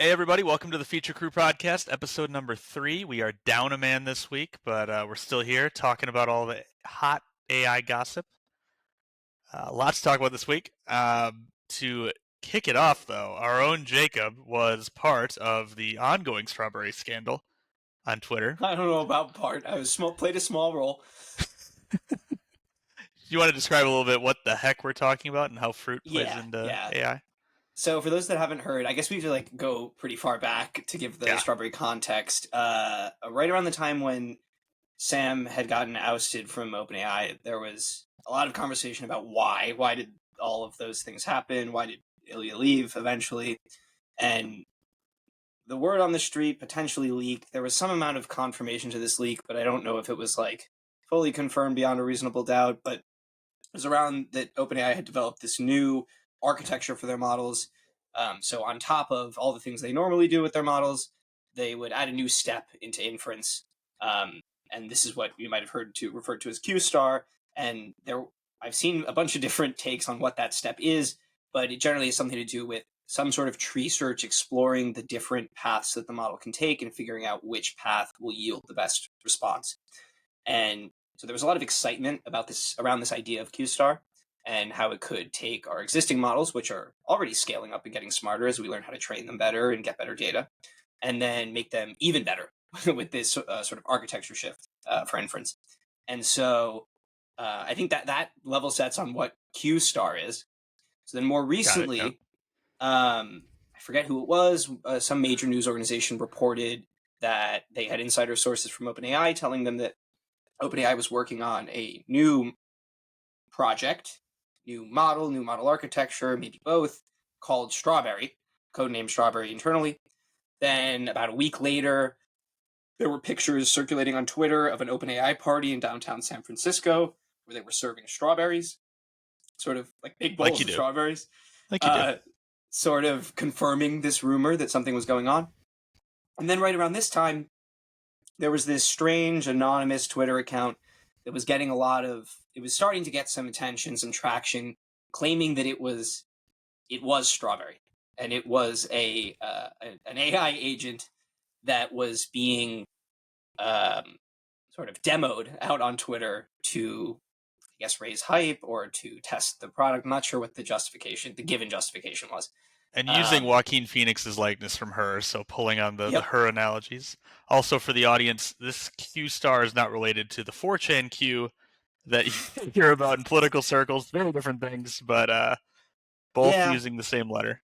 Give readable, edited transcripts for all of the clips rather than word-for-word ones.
Hey everybody, welcome to the Feature Crew Podcast, episode number 3. We are down a man this week, but we're still here talking about all the hot AI gossip. Lots to talk about this week. To kick it off, though, our own Jacob was part of the ongoing strawberry scandal on Twitter. I don't know about part. Played a small role. Do you want to describe a little bit what the heck we're talking about and how fruit plays Yeah, into yeah. AI? So for those that haven't heard, I guess we have to go pretty far back to give the Yeah. strawberry context. Right around the time when Sam had gotten ousted from OpenAI, there was a lot of conversation about why. Why did all of those things happen? Why did Ilya leave eventually? And the word on the street potentially leaked. There was some amount of confirmation to this leak, but I don't know if it was fully confirmed beyond a reasonable doubt. But it was around that OpenAI had developed this new architecture for their models. So on top of all the things they normally do with their models, they would add a new step into inference. And this is what you might have referred to as Q star. And I've seen a bunch of different takes on what that step is, but it generally has something to do with some sort of tree search, exploring the different paths that the model can take and figuring out which path will yield the best response. And so there was a lot of excitement around this idea of Q star and how it could take our existing models, which are already scaling up and getting smarter as we learn how to train them better and get better data, and then make them even better with this sort of architecture shift for inference. And so I think that level sets on what Q star is. So then more Got it. Yep. recently, I forget who it was, some major news organization reported that they had insider sources from OpenAI telling them that OpenAI was working on a new project, new model architecture, maybe both, called Strawberry, codenamed Strawberry internally. Then about a week later, there were pictures circulating on Twitter of an OpenAI party in downtown San Francisco where they were serving strawberries, sort of like big Like bowls you of do. strawberries, Like you do. uh, sort of confirming this rumor that something was going on. And then right around this time, there was this strange anonymous Twitter account that was it was starting to get some attention, some traction, claiming that it was Strawberry, and it was an AI agent that was being sort of demoed out on Twitter to, I guess, raise hype or to test the product. I'm not sure what the given justification was. And using Um, Joaquin Phoenix's likeness from Her, so pulling on the yep. Her analogies. Also, for the audience, this Q star is not related to the 4chan Q that you hear about in political circles. Very different things, but both Yeah, using the same letter.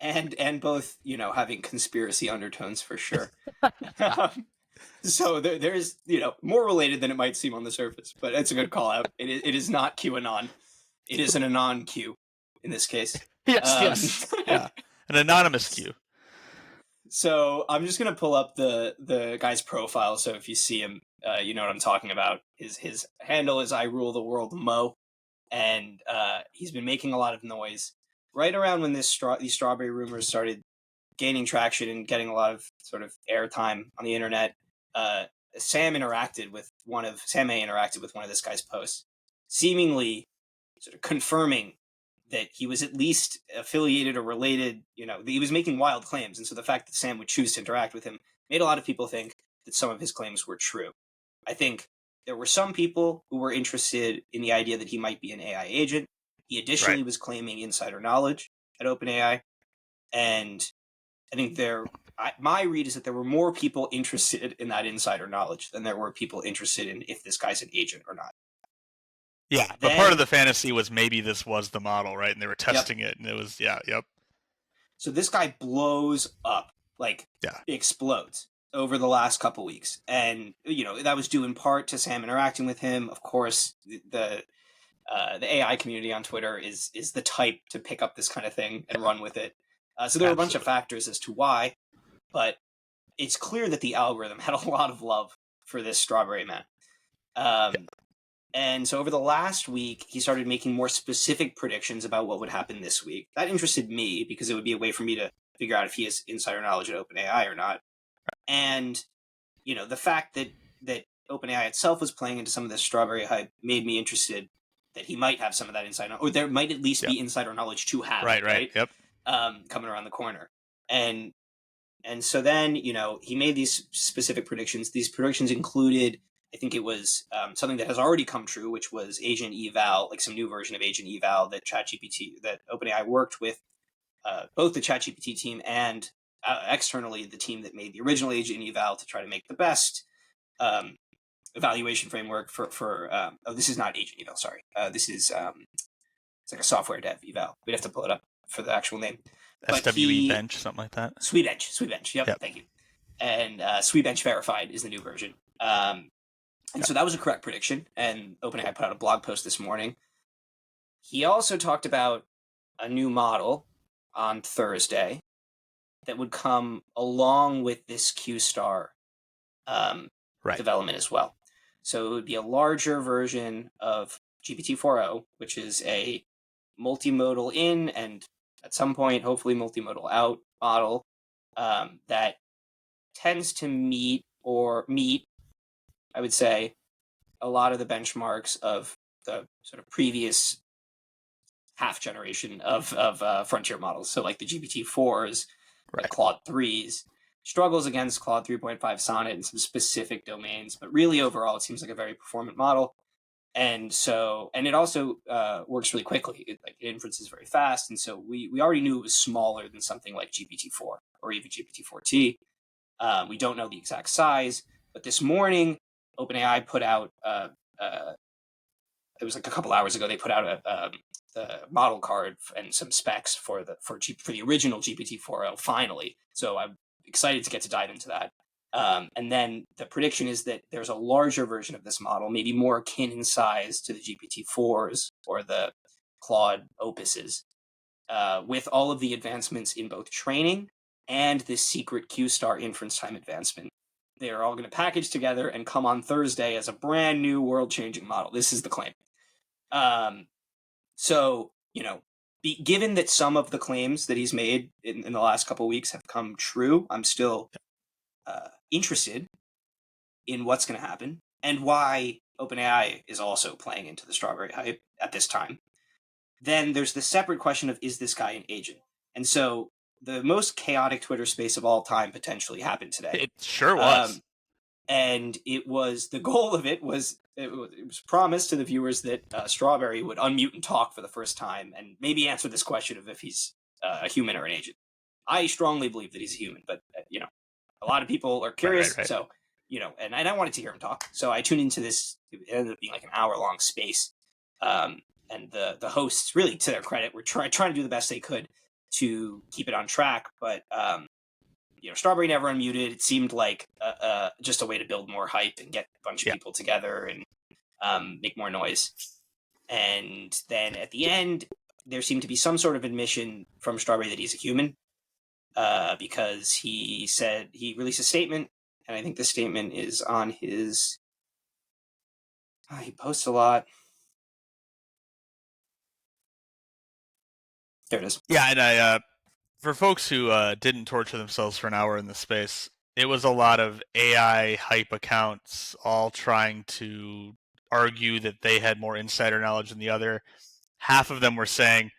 and both having conspiracy undertones for sure. So there's more related than it might seem on the surface, but it's a good call out. It is not QAnon. It is an anon Q in this case. Yes, Um, yes. Yeah. An anonymous Q. so I'm just gonna pull up the guy's profile. So if you see him, you know what I'm talking about. His handle is I rule the world Mo, and he's been making a lot of noise right around when these strawberry rumors started gaining traction and getting a lot of sort of airtime on the internet. Uh, Sam A interacted with one of this guy's posts, seemingly sort of confirming that he was at least affiliated or related. He was making wild claims, and so the fact that Sam would choose to interact with him made a lot of people think that some of his claims were true. I think there were some people who were interested in the idea that he might be an AI agent. He Right. additionally was claiming insider knowledge at OpenAI, and I think my read is that there were more people interested in that insider knowledge than there were people interested in if this guy's an agent or not. Yeah, but part of Then, the fantasy was maybe this was the model, right? And they were yep. testing it, and it was, yeah, yep. So this guy blows up, Yeah. explodes over the last couple weeks, and that was due in part to Sam interacting with him. Of course, the AI community on Twitter is the type to pick up this kind of thing and run with it. So there were a bunch of Absolutely. factors as to why, but it's clear that the algorithm had a lot of love for this strawberry man. Yeah. And so over the last week, he started making more specific predictions about what would happen this week. That interested me because it would be a way for me to figure out if he has insider knowledge at OpenAI or not. And, the fact that OpenAI itself was playing into some of this strawberry hype made me interested that he might have some of that insider knowledge, or there might at least Yep. be insider knowledge to have, Right, right? yep. Coming around the corner. And And so then, he made these specific predictions. These predictions included, I think it was something that has already come true, which was agent eval, like some new version of agent eval that that OpenAI worked with both the ChatGPT team and externally the team that made the original agent eval to try to make the best um, evaluation framework for this is not agent eval, sorry. This is it's like a software dev eval. We'd have to pull it up for the actual name. But SWE bench, something like that. Sweetbench. Yep, Yep. thank you. And Sweetbench verified is the new version. And so that was a correct prediction. And OpenAI put out a blog post this morning. He also talked about a new model on Thursday that would come along with this Q star Right. development as well. So it would be a larger version of GPT-4o, which is a multimodal in and at some point, hopefully, multimodal out model that tends to meet, I would say, a lot of the benchmarks of the sort of previous half generation of frontier models. So like the GPT-4s, the Right. Claude 3s, struggles against Claude 3.5 Sonnet in some specific domains, but really overall, it seems like a very performant model. And it also works really quickly. It inferences very fast, and so we already knew it was smaller than something like GPT-4 or even GPT-4T. We don't know the exact size, but this morning, OpenAI put out. It was like a couple hours ago. They put out the model card and some specs for the original GPT-4o finally. So I'm excited to get to dive into that. And then the prediction is that there's a larger version of this model, maybe more akin in size to the GPT-4s or the Claude Opuses, with all of the advancements in both training and this secret Q-star inference time advancement. They are all going to package together and come on Thursday as a brand new world-changing model. This is the claim. So, given that some of the claims that he's made in the last couple of weeks have come true, I'm still interested in what's going to happen and why OpenAI is also playing into the strawberry hype at this time. Then there's the separate question of, is this guy an agent? And so the most chaotic Twitter space of all time potentially happened today. It sure was. And the goal of it was promised to the viewers that Strawberry would unmute and talk for the first time and maybe answer this question of if he's a human or an agent. I strongly believe that he's a human, but a lot of people are curious. Right. So and I wanted to hear him talk, so I tuned into this. It ended up being like an hour-long space, and the hosts, really to their credit, were trying to do the best they could to keep it on track, but Strawberry never unmuted. It seemed like just a way to build more hype and get a bunch of people together and make more noise. And then at the end, there seemed to be some sort of admission from Strawberry that he's a human, because he released a statement, and I think the statement is on his. He posts a lot. There it is. Yeah, and for folks who didn't torture themselves for an hour in this space, it was a lot of AI hype accounts all trying to argue that they had more insider knowledge than the other. Half of them were saying,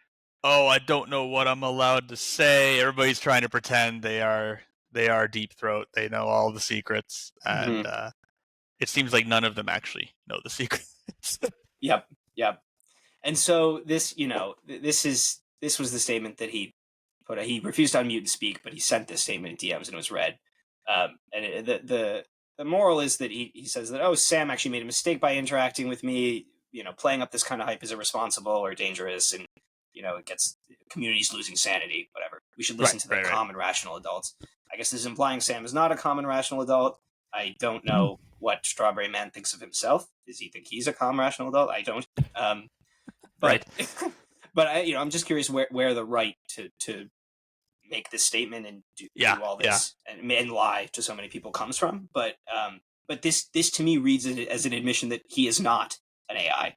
"Oh, I don't know what I'm allowed to say." Everybody's trying to pretend they are Deep Throat. They know all the secrets, and it seems like none of them actually know the secrets. Yep. And so this, this was the statement that he put. He refused to unmute and speak, but he sent this statement in DMs and it was read. And the moral is that he says that, Sam actually made a mistake by interacting with me. Playing up this kind of hype is irresponsible or dangerous, and it gets communities losing sanity. Whatever. We should listen to the common rational adults. I guess this is implying Sam is not a common rational adult. I don't know what Strawberry Man thinks of himself. Does he think he's a common rational adult? I don't. But but I'm just curious where the right to make this statement and do all this and lie to so many people comes from. But this to me reads it as an admission that he is not an AI,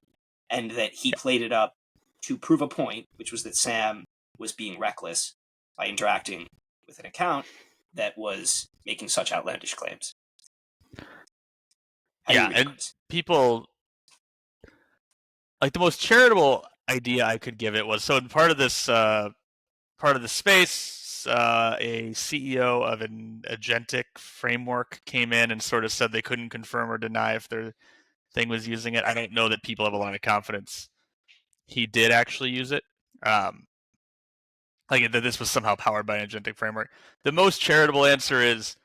and that he played it up to prove a point, which was that Sam was being reckless by interacting with an account that was making such outlandish claims. And people, like, the most charitable idea I could give it was, so in part of the space, was a CEO of an agentic framework came in and sort of said they couldn't confirm or deny if their thing was using it. I don't know that people have a lot of confidence he did actually use it. Like that this was somehow powered by an agentic framework. The most charitable answer is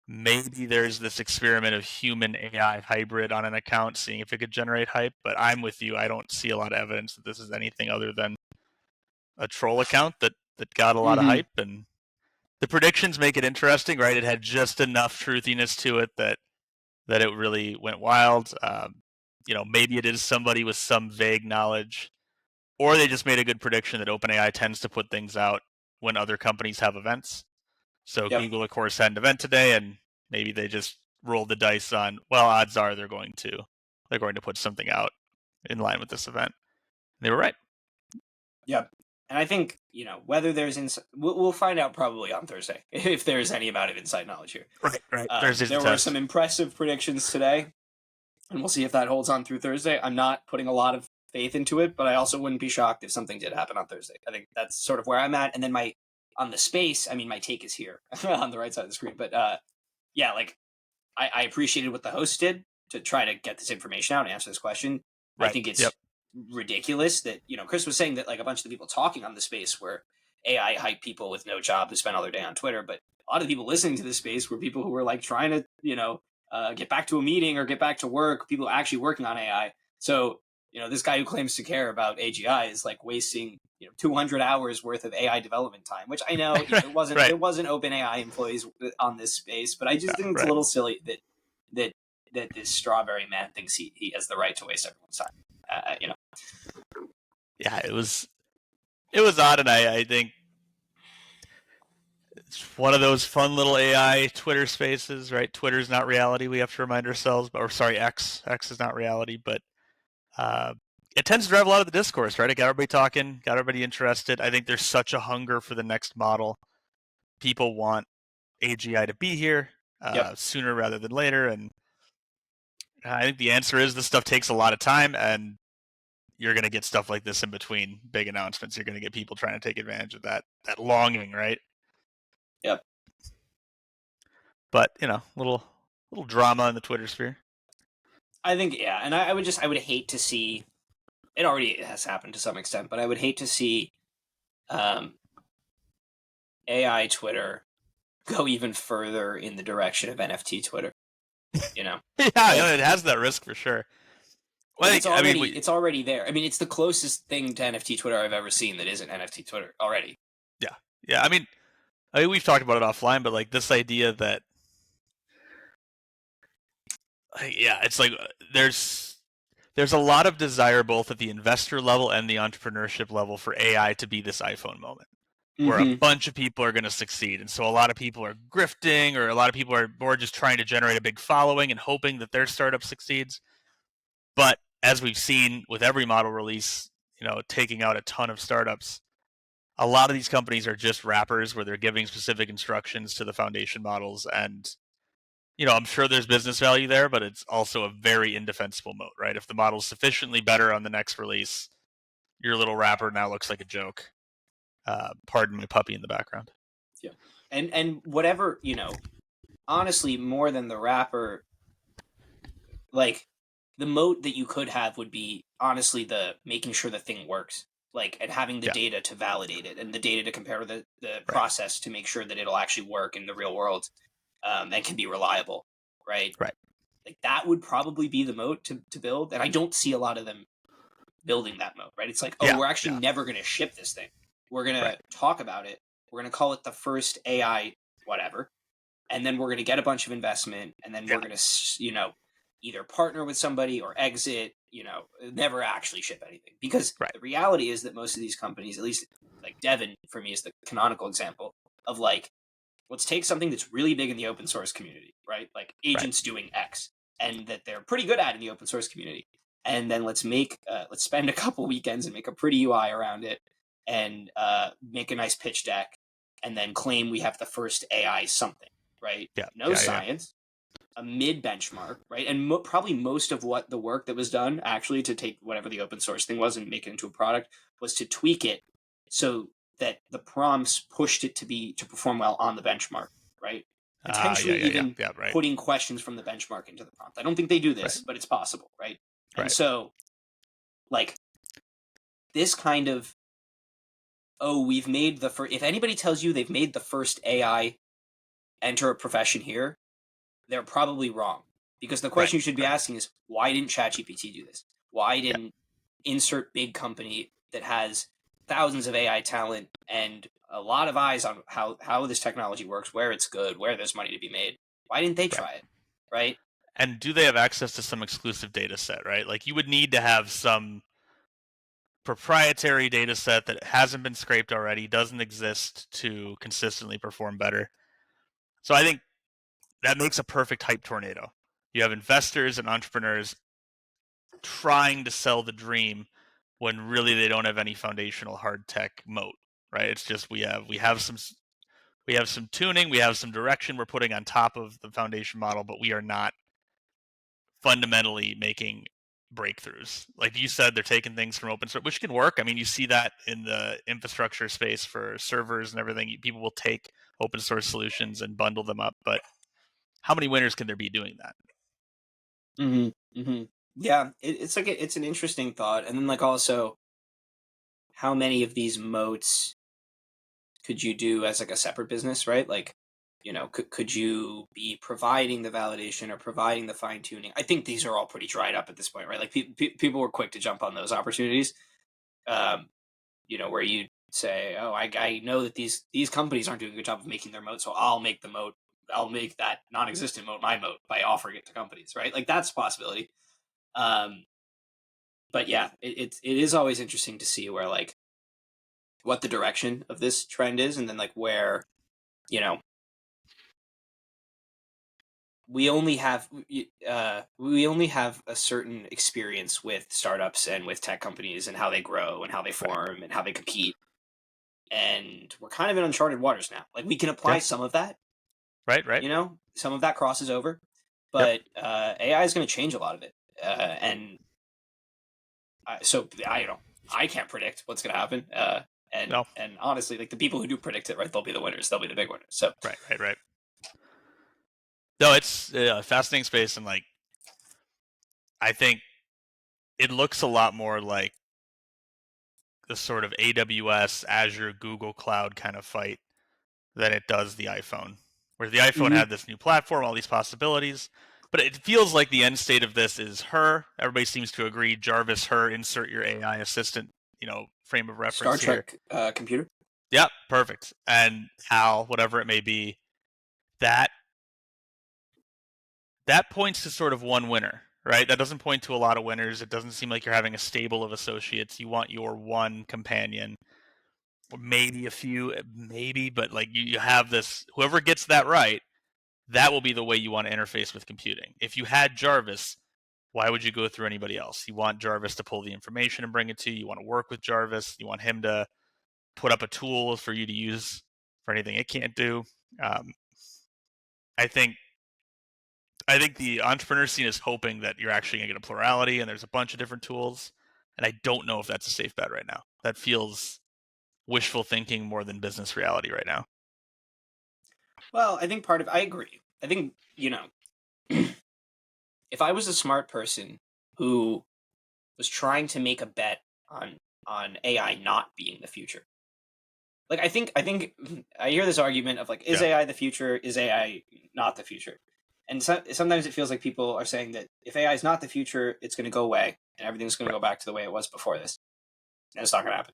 maybe there's this experiment of human AI hybrid on an account, seeing if it could generate hype. But I'm with you. I don't see a lot of evidence that this is anything other than a troll account that got a lot of Mm-hmm. hype. And the predictions make it interesting, right? It had just enough truthiness to it that it really went wild. Maybe it is somebody with some vague knowledge, or they just made a good prediction that OpenAI tends to put things out when other companies have events. So Yep. Google, of course, had an event today, and maybe they just rolled the dice on, well, odds are they're going to put something out in line with this event. And they were right. Yep. And I think, whether there's we'll find out probably on Thursday if there's any amount of inside knowledge here. Right. Thursday's There the were test. some impressive predictions today, and we'll see if that holds on through Thursday. I'm not putting a lot of faith into it, but I also wouldn't be shocked if something did happen on Thursday. I think that's sort of where I'm at. And then on the space, my take is here on the right side of the screen. But yeah, like I appreciated what the host did to try to get this information out and answer this question. I Right. think it's Yep. ridiculous that, Chris was saying that like a bunch of the people talking on the space were AI hype people with no job who spend all their day on Twitter. But a lot of the people listening to this space were people who were like trying to, get back to a meeting or get back to work, people actually working on AI. So, this guy who claims to care about AGI is like wasting, 200 hours worth of AI development time, which I know, Right. there wasn't OpenAI employees on this space, but I just think it's a Right. little silly that this strawberry man thinks he has the right to waste everyone's time. Yeah, it was odd, and I think it's one of those fun little AI Twitter spaces, right? Twitter's not reality. We have to remind ourselves, or sorry, X is not reality, but uh, it tends to drive a lot of the discourse, right? It got everybody talking, got everybody interested. I think there's such a hunger for the next model. People want AGI to be here Yep. sooner rather than later, and I think the answer is this stuff takes a lot of time, and you're going to get stuff like this in between big announcements. You're going to get people trying to take advantage of that longing, right? Yep. But little drama in the Twitter sphere. I think, yeah, and I would hate to see. It already has happened to some extent, but I would hate to see AI Twitter go even further in the direction of NFT Twitter. Yeah, like, it has that risk for sure. Well, it's already there. It's the closest thing to NFT Twitter I've ever seen that isn't NFT Twitter already. Yeah. I mean, we've talked about it offline, but like this idea that, it's like there's a lot of desire both at the investor level and the entrepreneurship level for AI to be this iPhone moment, where a bunch of people are going to succeed. And so a lot of people are grifting, or a lot of people are more just trying to generate a big following and hoping that their startup succeeds. But as we've seen with every model release, taking out a ton of startups, a lot of these companies are just wrappers where they're giving specific instructions to the foundation models. And, I'm sure there's business value there, but it's also a very indefensible moat, right? If the model's sufficiently better on the next release, your little wrapper now looks like a joke. Pardon my puppy in the background. Yeah. And whatever, honestly, more than the wrapper, like the moat that you could have would be honestly the making sure the thing works, like, and having the data to validate it and the data to compare the process to make sure that it'll actually work in the real world, and can be reliable, right? Right. Like that would probably be the moat to build, and I don't see a lot of them building that moat, right? It's like, oh, we're actually never going to ship this thing. We're going to talk about it. We're going to call it the first AI whatever, and then we're going to get a bunch of investment, and then we're going to, either partner with somebody or exit, never actually ship anything. Because the reality is that most of these companies, at least like Devin for me is the canonical example of like, let's take something that's really big in the open source community, right? Like agents doing X, and that they're pretty good at in the open source community. And then let's spend a couple weekends and make a pretty UI around it, and make a nice pitch deck, and then claim we have the first AI something, right? No science, a mid benchmark, right? And probably most of what the work that was done actually to take whatever the open source thing was and make it into a product was to tweak it so that the prompts pushed it to perform well on the benchmark, right? Yeah, Potentially yeah, yeah, even yeah. Right, putting questions from the benchmark into the prompt. I don't think they do right, this, but it's possible, right? And right, so, like, this kind of, oh, we've made the first. If anybody tells you they've made the first AI enter a profession here, they're probably wrong. Because the right, question you should be right. asking is, why didn't ChatGPT do this? Why Yeah, didn't insert big company that has thousands of AI talent and a lot of eyes on how this technology works, where it's good, where there's money to be made? Why didn't they right. try it? Right? And do they have access to some exclusive data set, right? Like you would need to have some proprietary data set that hasn't been scraped already, doesn't exist to consistently perform better. So I think that makes a perfect hype tornado. You have investors and entrepreneurs trying to sell the dream when really they don't have any foundational hard tech moat, right? It's just we have some tuning, we have some direction we're putting on top of the foundation model, but we are not fundamentally making breakthroughs. Like you said, they're taking things from open source, which can work. I mean, you see that in the infrastructure space for servers and everything. People will take open source solutions and bundle them up, but how many winners can there be doing that? Mm-hmm. Mm-hmm. Yeah, it's like it's an interesting thought, and then like also, how many of these moats could you do as like a separate business, right? Like, could you be providing the validation or providing the fine tuning? I think these are all pretty dried up at this point, right? Like people were quick to jump on those opportunities. Um, where you say, "Oh, I know that these companies aren't doing a good job of making their moat, so I'll make the moat. I'll make that non-existent moat my moat by offering it to companies," right? Like that's a possibility. Um, but yeah, it is always interesting to see where like what the direction of this trend is, and then like where you know we only have a certain experience with startups and with tech companies and how they grow and how they Right, form and how they compete, and we're kind of in uncharted waters now. Like we can yeah, apply some of that, right, right, some of that crosses over, yep, but AI is going to change a lot of it, and so I can't predict what's going to happen. And no, and honestly, like the people who do predict it, right, they'll be the winners. They'll be the big winners. So right, right, right. No, it's a fascinating space, and like I think it looks a lot more like the sort of AWS, Azure, Google Cloud kind of fight than it does the iPhone. Where the iPhone hmm had this new platform, all these possibilities, but it feels like the end state of this is her. Everybody seems to agree. Jarvis, her, insert your AI assistant, frame of Star reference here. Trek computer. Yep, perfect. And Hal, whatever it may be, that that points to sort of one winner, right? That doesn't point to a lot of winners. It doesn't seem like you're having a stable of associates. You want your one companion, or maybe a few, maybe, but like you have this. Whoever gets that right, that will be the way you want to interface with computing. If you had Jarvis, why would you go through anybody else? You want Jarvis to pull the information and bring it to you. You want to work with Jarvis. You want him to put up a tool for you to use for anything it can't do. Um, I think I think the entrepreneur scene is hoping that you're actually going to get a plurality and there's a bunch of different tools. And I don't know if that's a safe bet right now. That feels wishful thinking more than business reality right now. Well, I think I agree. I think, if I was a smart person who was trying to make a bet on AI not being the future. Like I think I hear this argument of like, is Yeah. AI the future? Is AI not the future? And sometimes it feels like people are saying that if AI is not the future, it's going to go away and everything's going to Right. go back to the way it was before this. And it's not going to happen.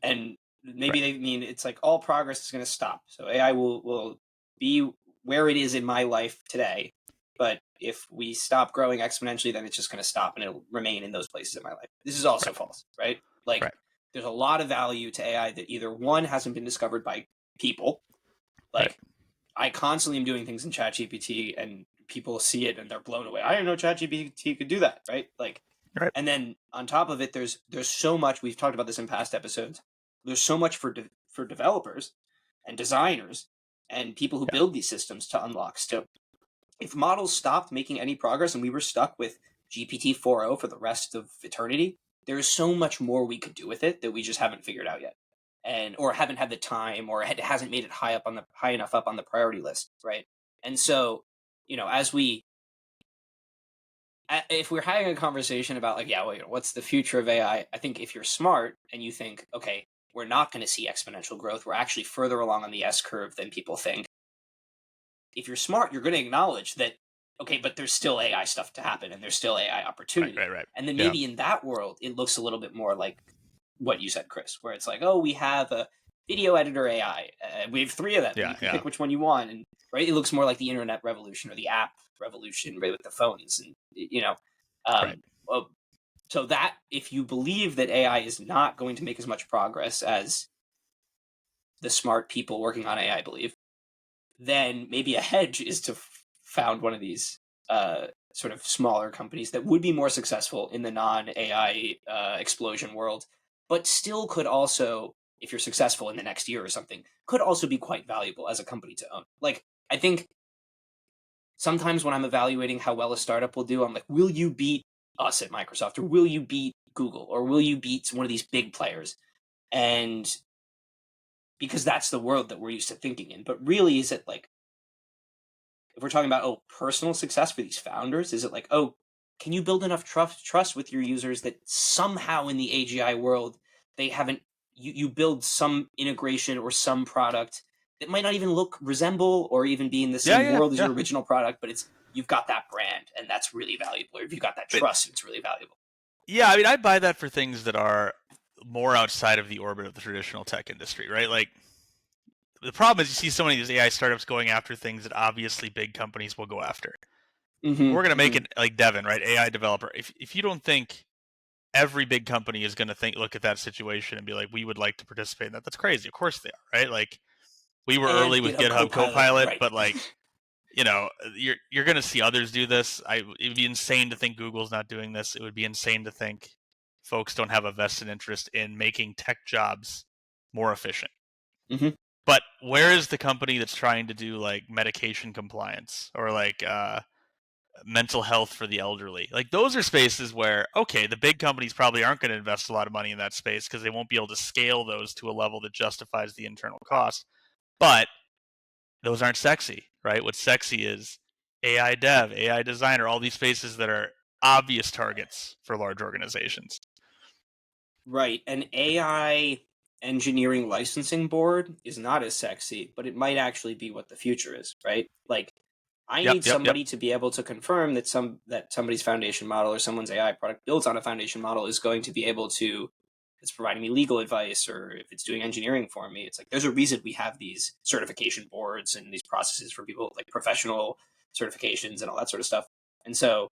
And maybe Right. they mean it's like all progress is going to stop. So AI will be where it is in my life today. But if we stop growing exponentially, then it's just going to stop and it'll remain in those places in my life. This is also Right. false, right? Like Right. there's a lot of value to AI that either one hasn't been discovered by people. Right. Like I constantly am doing things in ChatGPT and people see it and they're blown away. I didn't know ChatGPT could do that, right? Like, Right. and then on top of it, there's so much. We've talked about this in past episodes. There's so much for developers and designers and people who Yeah. build these systems to unlock. So if models stopped making any progress and we were stuck with GPT 4.0 for the rest of eternity, there is so much more we could do with it that we just haven't figured out yet. and or haven't had the time, or hasn't made it high enough up on the priority list, right? And so, as if we're having a conversation about like, yeah, well, what's the future of AI? I think if you're smart and you think, okay, we're not going to see exponential growth, we're actually further along on the S curve than people think. If you're smart, you're going to acknowledge that, okay, but there's still AI stuff to happen and there's still AI Right, opportunity. right, right. And then Yeah, maybe in that world, it looks a little bit more like what you said, Chris, where it's like, oh, we have a video editor AI. We have three of them, and yeah, you can yeah. pick which one you want. And right, it looks more like the internet revolution or the app revolution, right, with the phones, and Right. well, so that if you believe that AI is not going to make as much progress as the smart people working on AI believe, then maybe a hedge is to found one of these sort of smaller companies that would be more successful in the non AI explosion world, but still could also, if you're successful in the next year or something, could also be quite valuable as a company to own. Like, I think sometimes when I'm evaluating how well a startup will do, I'm like, will you beat us at Microsoft, or will you beat Google, or will you beat one of these big players? And because that's the world that we're used to thinking in. But really, is it like, if we're talking about, oh, personal success for these founders, is it like, oh, can you build enough trust with your users that somehow in the AGI world they haven't, you build some integration or some product that might not even resemble or even be in the Yeah, same yeah, world as yeah. your original product, but you've got that brand and that's really valuable, or if you've got that But trust, it's really valuable. yeah, I mean, I buy that for things that are more outside of the orbit of the traditional tech industry, right? Like the problem is you see so many of these AI startups going after things that obviously big companies will go after. We're Mm-hmm, gonna make mm-hmm. it like Devin, right? AI developer. If you don't think every big company is gonna look at that situation and be like, we would like to participate in that, that's crazy. Of course they are, right? Like we were And early with GitHub GitHub Copilot, Copilot, right? but like you're going to see others do this. It would be insane to think Google's not doing this. It would be insane to think folks don't have a vested interest in making tech jobs more efficient. Mm-hmm. But where is the company that's trying to do like medication compliance or like mental health for the elderly? Like those are spaces where, okay, the big companies probably aren't going to invest a lot of money in that space because they won't be able to scale those to a level that justifies the internal cost. But those aren't sexy, right? What's sexy is AI dev, AI designer, all these spaces that are obvious targets for large organizations. Right. An AI engineering licensing board is not as sexy, but it might actually be what the future is, right? Like, I Yep, need yep, yep. somebody to be able to confirm that somebody's foundation model or someone's AI product built on a foundation model is going to be able to, it's providing me legal advice, or if it's doing engineering for me. It's like there's a reason we have these certification boards and these processes for people, like professional certifications and all that sort of stuff. And so,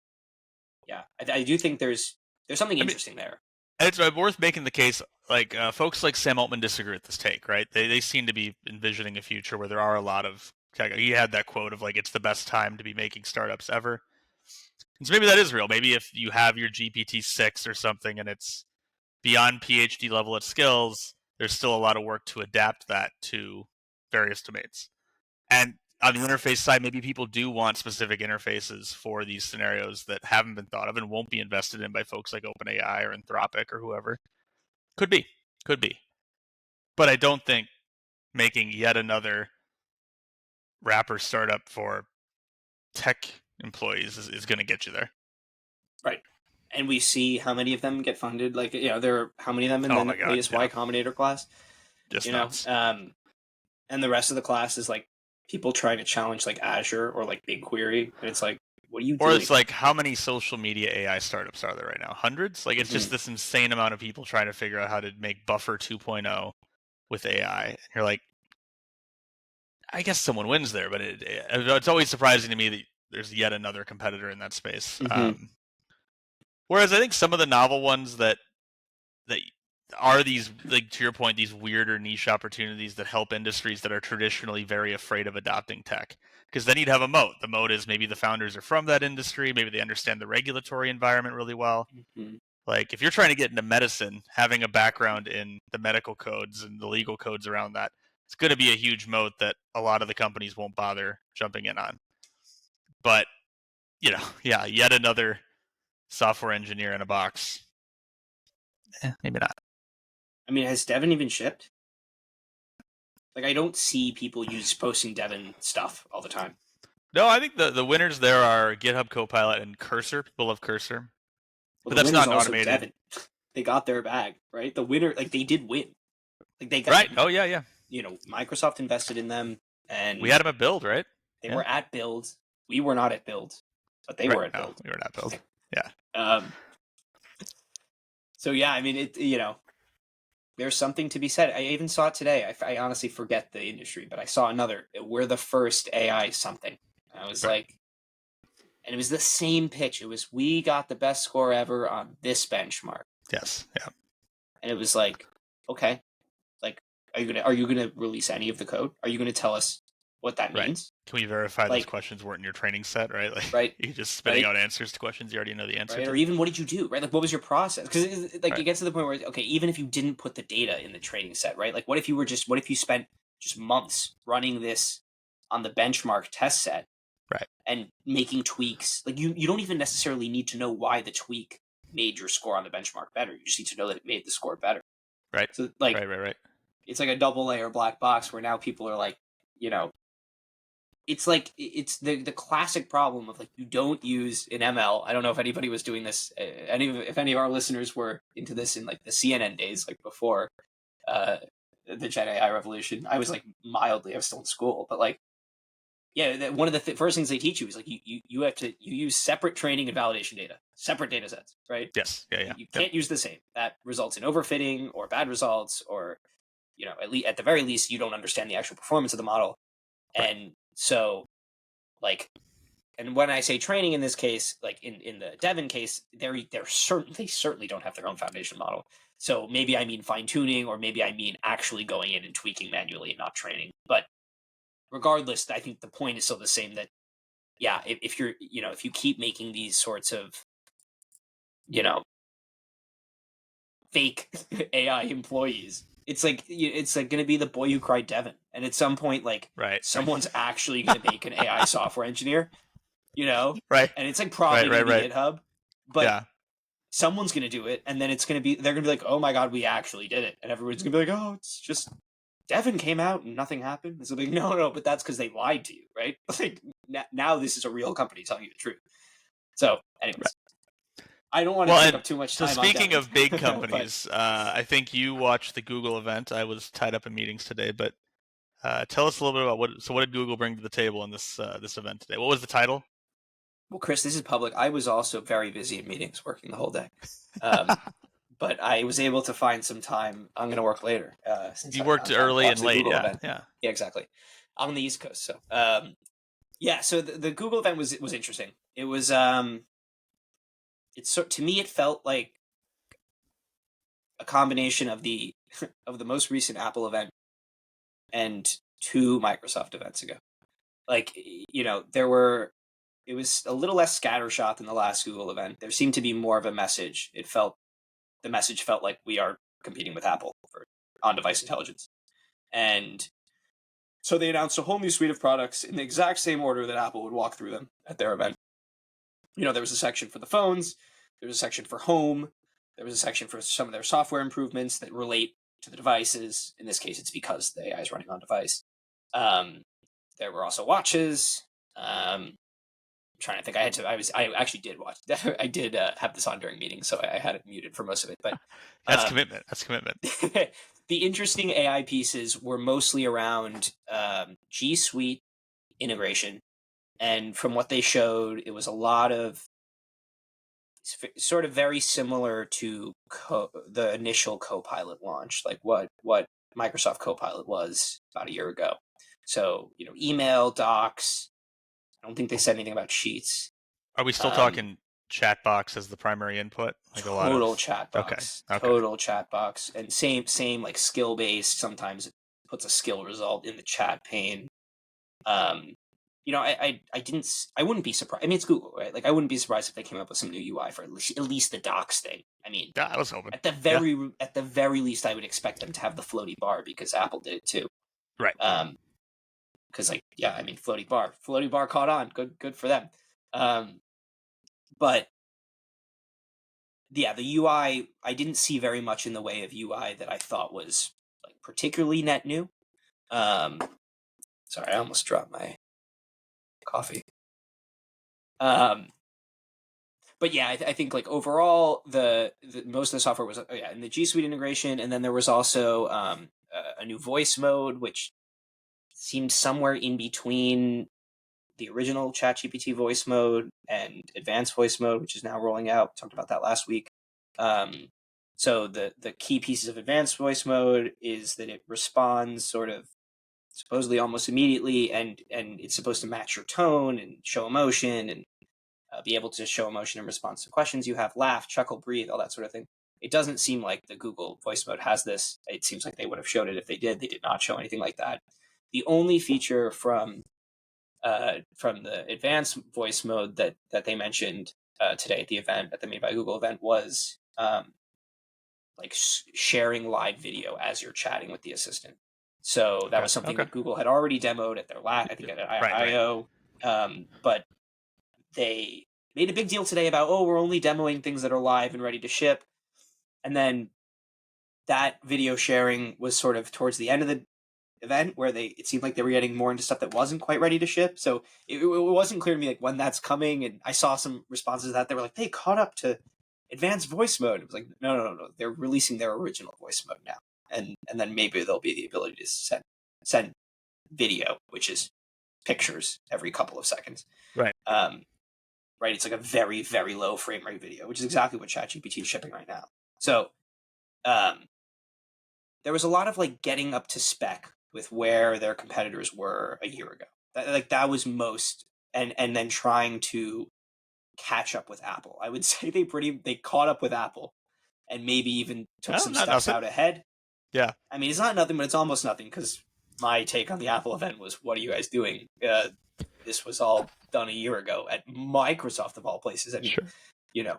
yeah, I do think there's something I mean, interesting there. it's worth making the case. Like folks like Sam Altman disagree with this take, right? They seem to be envisioning a future where there are a lot of tech. He had that quote of like, "It's the best time to be making startups ever." And so maybe that is real. Maybe if you have your GPT-6 or something and it's beyond PhD level at skills, there's still a lot of work to adapt that to various domains. And on the interface side, maybe people do want specific interfaces for these scenarios that haven't been thought of and won't be invested in by folks like OpenAI or Anthropic or whoever. Could be. Could be. But I don't think making yet another wrapper startup for tech employees is going to get you there. Right. And we see how many of them get funded. Like, there are how many of them in Oh the my God. latest Y Yeah. Combinator class, Just you know? nuts. And the rest of the class is like people trying to challenge like Azure or like BigQuery. And it's like, what are you Or doing? it's like, how many social media AI startups are there right now? Hundreds? Like, it's just Mm-hmm. this insane amount of people trying to figure out how to make Buffer 2.0 with AI. And you're like, I guess someone wins there, but it's always surprising to me that there's yet another competitor in that space. Mm-hmm. Whereas I think some of the novel ones that are these, like to your point, these weirder niche opportunities that help industries that are traditionally very afraid of adopting tech. Because then you'd have a moat. The moat is maybe the founders are from that industry, maybe they understand the regulatory environment really well. Mm-hmm. Like if you're trying to get into medicine, having a background in the medical codes and the legal codes around that, it's going to be a huge moat that a lot of the companies won't bother jumping in on. But, yeah, yet another software engineer in a box. Maybe not. I mean, has Devin even shipped? Like I don't see people posting Devin stuff all the time. No, I think the winners there are GitHub Copilot and Cursor. People love Cursor, Well, but the that's winner's not an also automated. Devin. They got their bag, right? The winner, like they did win. Like they got, Right. Oh yeah, yeah. Microsoft invested in them, and We had them at Build, right? they Yeah. were at Build. We were not at Build, but they Right. were at No, Build. we were not Build. Yeah. Um, so yeah, I mean, there's something to be said. I even saw it today. I honestly forget the industry, but I saw another. We're the first AI something. And I was Right. like, and it was the same pitch. It was we got the best score ever on this benchmark, Yes. Yeah. and it was like, okay, like, are you gonna release any of the code? Are you gonna tell us what that Right. means? Can we verify those Like, questions weren't in your training set, right? Like right, you're just spitting right, out answers to questions you already know the answer right, or to. even what did you do, right? Like, what was your process? Because like it Right. gets to the point where okay, even if you didn't put the data in the training set, right? Like, what if you spent just months running this on the benchmark test set Right. and making tweaks? Like, you don't even necessarily need to know why the tweak made your score on the benchmark better. You just need to know that it made the score better. Right. So like Right. Right. Right. it's like a double layer black box where now people are like, it's like it's the classic problem of like you don't use in ML. I don't know if anybody was doing this. If any of our listeners were into this in like the CNN days, like before uh, the Gen AI revolution. I was like mildly. I was still in school, but like yeah, one of the first things they teach you is like you have to use separate training and validation data, separate data sets, right? Yes. Yeah. Yeah. You Yep. can't use the same. That results in overfitting or bad results, or at the very least, you don't understand the actual performance of the model. Right. And so, like, and when I say training in this case, like in the Devon case, they certainly don't have their own foundation model. So maybe I mean fine tuning, or maybe I mean actually going in and tweaking manually and not training. But regardless, I think the point is still the same. That yeah, if you're if you keep making these sorts of you know fake AI employees, it's like going to be the boy who cried Devon. And at some point, like Right. Right. someone's actually going to make an AI software engineer, Right. and it's like Right. probably going Right. to be Right. GitHub, but Yeah. someone's going to do it, and then they're going to be like, oh my god, we actually did it, and everyone's going to be like, oh, it's just Devon came out and nothing happened. It's like, no, but that's because they lied to you, right? Like now this is a real company telling you the truth. So, anyways, I don't want to Well, take and up too much so time on speaking Devon, of big but companies, I think you watched the Google event. I was tied up in meetings today, but tell us a little bit about what did Google bring to the table in this event today? What was the title? well, Chris, this is public. I was also very busy in meetings, working the whole day. Um, but I was able to find some time. I'm going to work later since You worked I'm early and watching the late, Google yeah, event. yeah. Yeah, exactly. I'm on the East Coast, so yeah. So the Google event was interesting. It was to me it felt like a combination of the of the most recent Apple event and two Microsoft events ago. Like it was a little less scattershot than the last Google event. There seemed to be more of a message. The message felt like we are competing with Apple for on-device intelligence. And so they announced a whole new suite of products in the exact same order that Apple would walk through them at their event. There was a section for the phones, there was a section for home, there was a section for some of their software improvements that relate to the devices. In this case, it's because the AI is running on device. There were also watches. Trying to think. I actually did watch. I did have this on during meetings, so I had it muted for most of it. But That's commitment. That's commitment. the interesting AI pieces were mostly around G Suite integration, and from what they showed, it was a lot of sort of very similar to the initial Copilot launch, like what Microsoft Copilot was about a year ago. So email, docs. I don't think they said anything about sheets. Are we still Um, talking chat box as the primary input? Like a lot total of chat okay, box, okay. and same like skill based. Sometimes it puts a skill result in the chat pane. I wouldn't be surprised. I mean, it's Google, right? Like I wouldn't be surprised if they came up with some new UI for at least the docs thing. I mean, Yeah, I was hoping. at the Yeah, very least, I would expect them to have the floaty bar because Apple did it too. right. Because I mean, floaty bar caught on. Good for them. But yeah, the UI, I didn't see very much in the way of UI that I thought was like particularly net new. Um, sorry, I almost dropped my coffee. Um, but yeah, I think like overall, the most of the software was in the G Suite integration, and then there was also a new voice mode, which seemed somewhere in between the original ChatGPT voice mode and advanced voice mode, which is now rolling out. Talked about that last week. So the key pieces of advanced voice mode is that it responds sort of supposedly almost immediately, and it's supposed to match your tone and show emotion and be able to show emotion in response to questions you have, laugh, chuckle, breathe, all that sort of thing. It doesn't seem like the Google voice mode has this. It seems like they would have showed it if they did. They did not show anything like that. The only feature from the advanced voice mode that they mentioned today at the event, at the Made by Google event, was like sharing live video as you're chatting with the assistant. So that Okay. was something Okay. that Google had already demoed at their I think at Right. Right. I/O, but they made a big deal today about, oh, we're only demoing things that are live and ready to ship, and then that video sharing was sort of towards the end of the event where it seemed like they were getting more into stuff that wasn't quite ready to ship. So it wasn't clear to me like when that's coming. And I saw some responses to that. They were like, they caught up to advanced voice mode. It was like, no. They're releasing their original voice mode now. And then maybe there'll be the ability to send video, which is pictures every couple of seconds. Right. Right. It's like a very, very low frame rate video, which is exactly what ChatGPT is shipping right now. So, there was a lot of like getting up to spec with where their competitors were a year ago. That was most, and then trying to catch up with Apple. I would say they caught up with Apple, and maybe even took Well, some not steps nothing. out ahead. Yeah. I mean, it's not nothing, but it's almost nothing, because my take on the Apple event was, "What are you guys doing? This was all done a year ago at Microsoft of all places." I mean, Sure. you know,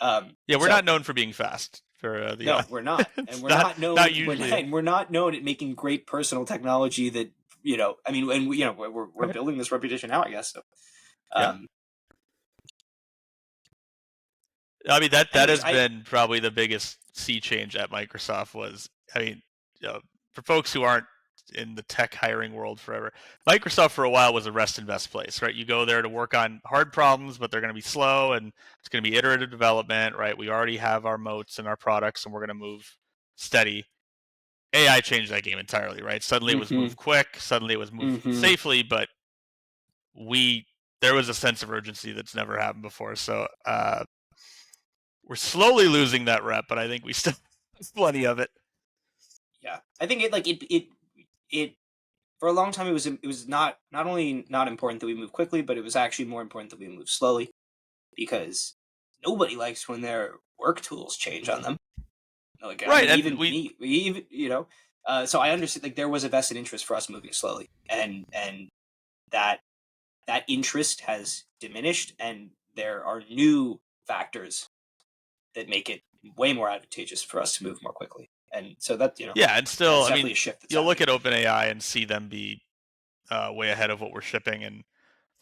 Yeah, we're so not known for being fast. For the no, we're not, and it's not usually we're not known at making great personal technology that I mean, and we're right. building this reputation now, I guess. So, Yeah. um, I mean that anyways, has been probably the biggest sea change at Microsoft was I mean, for folks who aren't in the tech hiring world forever, Microsoft for a while was a rest and best place, right? You go there to work on hard problems, but they're going to be slow and it's going to be iterative development, right? We already have our moats and our products and we're going to move steady. AI changed that game entirely, right? Suddenly it was mm-hmm, move quick, suddenly it was move mm-hmm, safely, but there was a sense of urgency that's never happened before. So we're slowly losing that rep, but I think we still have plenty of it. yeah, I think it for a long time it was not only not important that we move quickly, but it was actually more important that we move slowly, because nobody likes when their work tools change on them. Like, I Right, mean, and even me, even so I understand, like, there was a vested interest for us moving slowly, and that interest has diminished, and there are new factors that make it way more advantageous for us to move more quickly. And so that yeah, and still, that's I definitely mean, a shift that's you'll look happening. at OpenAI and see them be way ahead of what we're shipping, and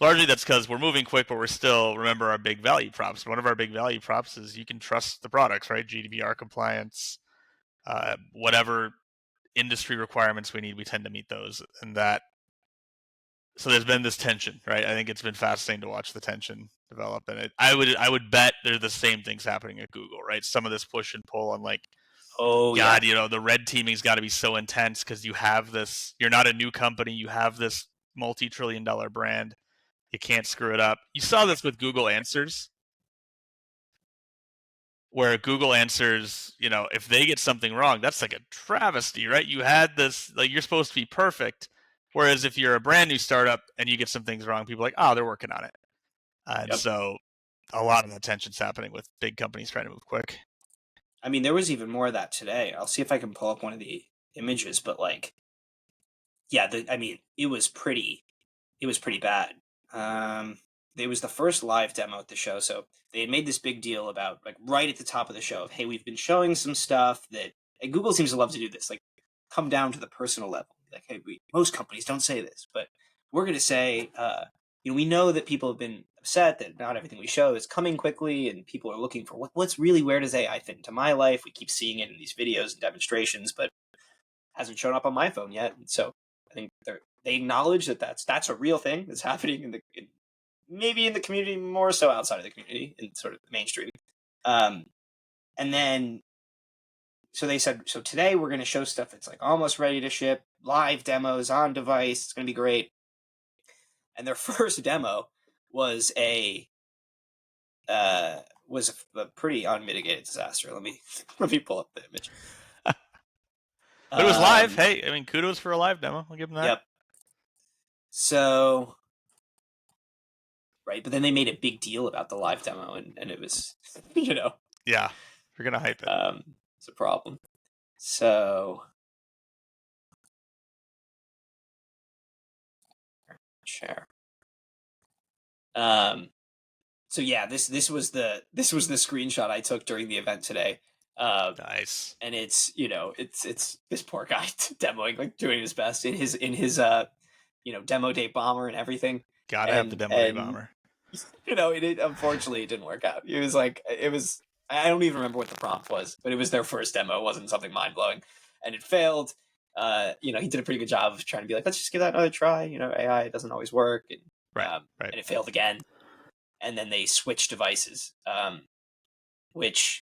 largely that's because we're moving quick, but we're still remember our big value props. One of our big value props is you can trust the products, right? GDPR compliance, whatever industry requirements we need, we tend to meet those, and that. So there's been this tension, right? I think it's been fascinating to watch the tension develop, and I would bet there's the same things happening at Google, right? Some of this push and pull, and like, Oh yeah, God, the red teaming's got to be so intense because you have this. You're not a new company. You have this multi-trillion-dollar brand. You can't screw it up. You saw this with Google Answers, where Google Answers, if they get something wrong, that's like a travesty, right? You had this, like, you're supposed to be perfect. Whereas if you're a brand new startup and you get some things wrong, people are like, oh, they're working on it. And yep. so a lot of that tension's happening with big companies trying to move quick. I mean, there was even more of that today. I'll see if I can pull up one of the images, but like, yeah, I mean, it was pretty bad. It was the first live demo at the show, so they had made this big deal about, like, right at the top of the show of, hey, we've been showing some stuff that, and Google seems to love to do this, like, come down to the personal level, like, hey, most companies don't say this, but we're going to say, we know that people have been upset that not everything we show is coming quickly, and people are looking for what's really, where does AI fit into my life? We keep seeing it in these videos and demonstrations, but hasn't shown up on my phone yet. And so I think they acknowledge that that's a real thing that's happening maybe in the community, more so outside of the community in sort of the mainstream. And then so they said, so today we're going to show stuff that's like almost ready to ship, live demos on device. It's going to be great. And their first demo was a pretty unmitigated disaster. Let me pull up the image. But it was live. Hey, I mean, kudos for a live demo. I'll give them that. Yep. So, right, but then they made a big deal about the live demo, and it was, Yeah, you're gonna hype it. It's a problem. So, share. So yeah, this was the screenshot I took during the event today. Nice. And it's it's this poor guy demoing, like doing his best in his demo day bomber and everything. Gotta have the demo day bomber. It unfortunately it didn't work out. I don't even remember what the prompt was, but it was their first demo. It wasn't something mind blowing, and it failed. He did a pretty good job of trying to be like, let's just give that another try. AI doesn't always work, and right. And it failed again. And then they switched devices, which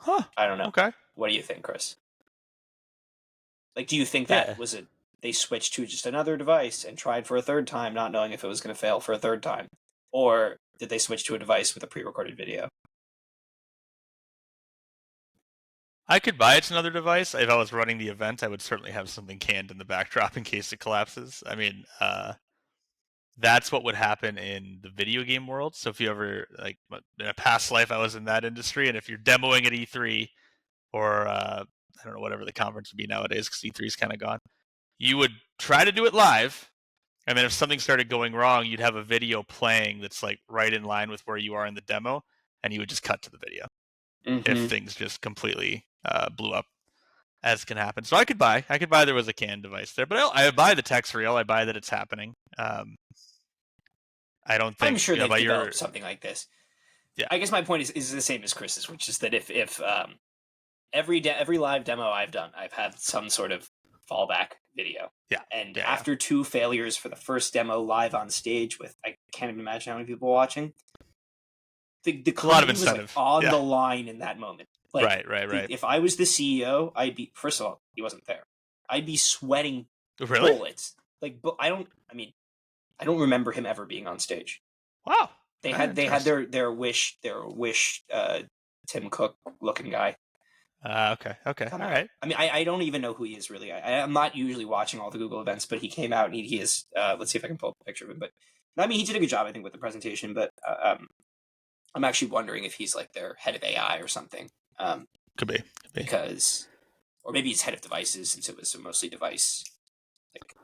I don't know. Okay. What do you think, Chris? Like, do you think that was they switched to just another device and tried for a third time, not knowing if it was going to fail for a third time? Or did they switch to a device with a pre-recorded video? I could buy it's another device. If I was running the event, I would certainly have something canned in the backdrop in case it collapses. I mean, that's what would happen in the video game world. So if you ever, like, in a past life, I was in that industry, and if you're demoing at E3 or I don't know, whatever the conference would be nowadays, because E3 is kind of gone, you would try to do it live, and then if something started going wrong, you'd have a video playing that's like right in line with where you are in the demo, and you would just cut to the video if things just completely blew up, as can happen. So I could buy there was a canned device there, but I buy the tech's real. I buy that it's happening. I don't think I'm sure they've developed something like this. Yeah. I guess my point is the same as Chris's, which is that if every live demo I've done, I've had some sort of fallback video. Yeah. And after 2 failures for the first demo live on stage with, I can't even imagine how many people watching, the a lot of incentive was like on the line in that moment. Like, right. If I was the CEO, I'd be, first of all, he wasn't there. I'd be sweating bullets. Like, but I don't remember him ever being on stage. Wow. They had their wish Tim Cook looking guy. Okay. All right. I mean, I don't even know who he is really. I'm not usually watching all the Google events, but he came out and he is. Let's see if I can pull up a picture of him. But I mean, he did a good job, I think, with the presentation. But I'm actually wondering if he's like their head of AI or something. Could be. Because, or maybe he's head of devices, since it was a mostly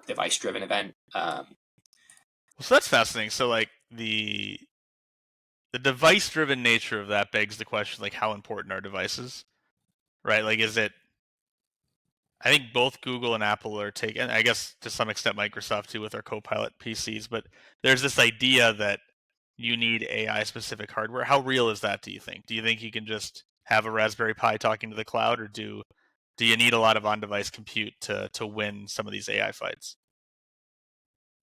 device-driven event. So that's fascinating. So like the device-driven nature of that begs the question, like, how important are devices? Right? Like, is it? I think both Google and Apple are taking, I guess to some extent Microsoft too with their Copilot PCs, but there's this idea that you need AI-specific hardware. How real is that, do you think? Do you think you can just have a Raspberry Pi talking to the cloud, or do you need a lot of on-device compute to win some of these AI fights?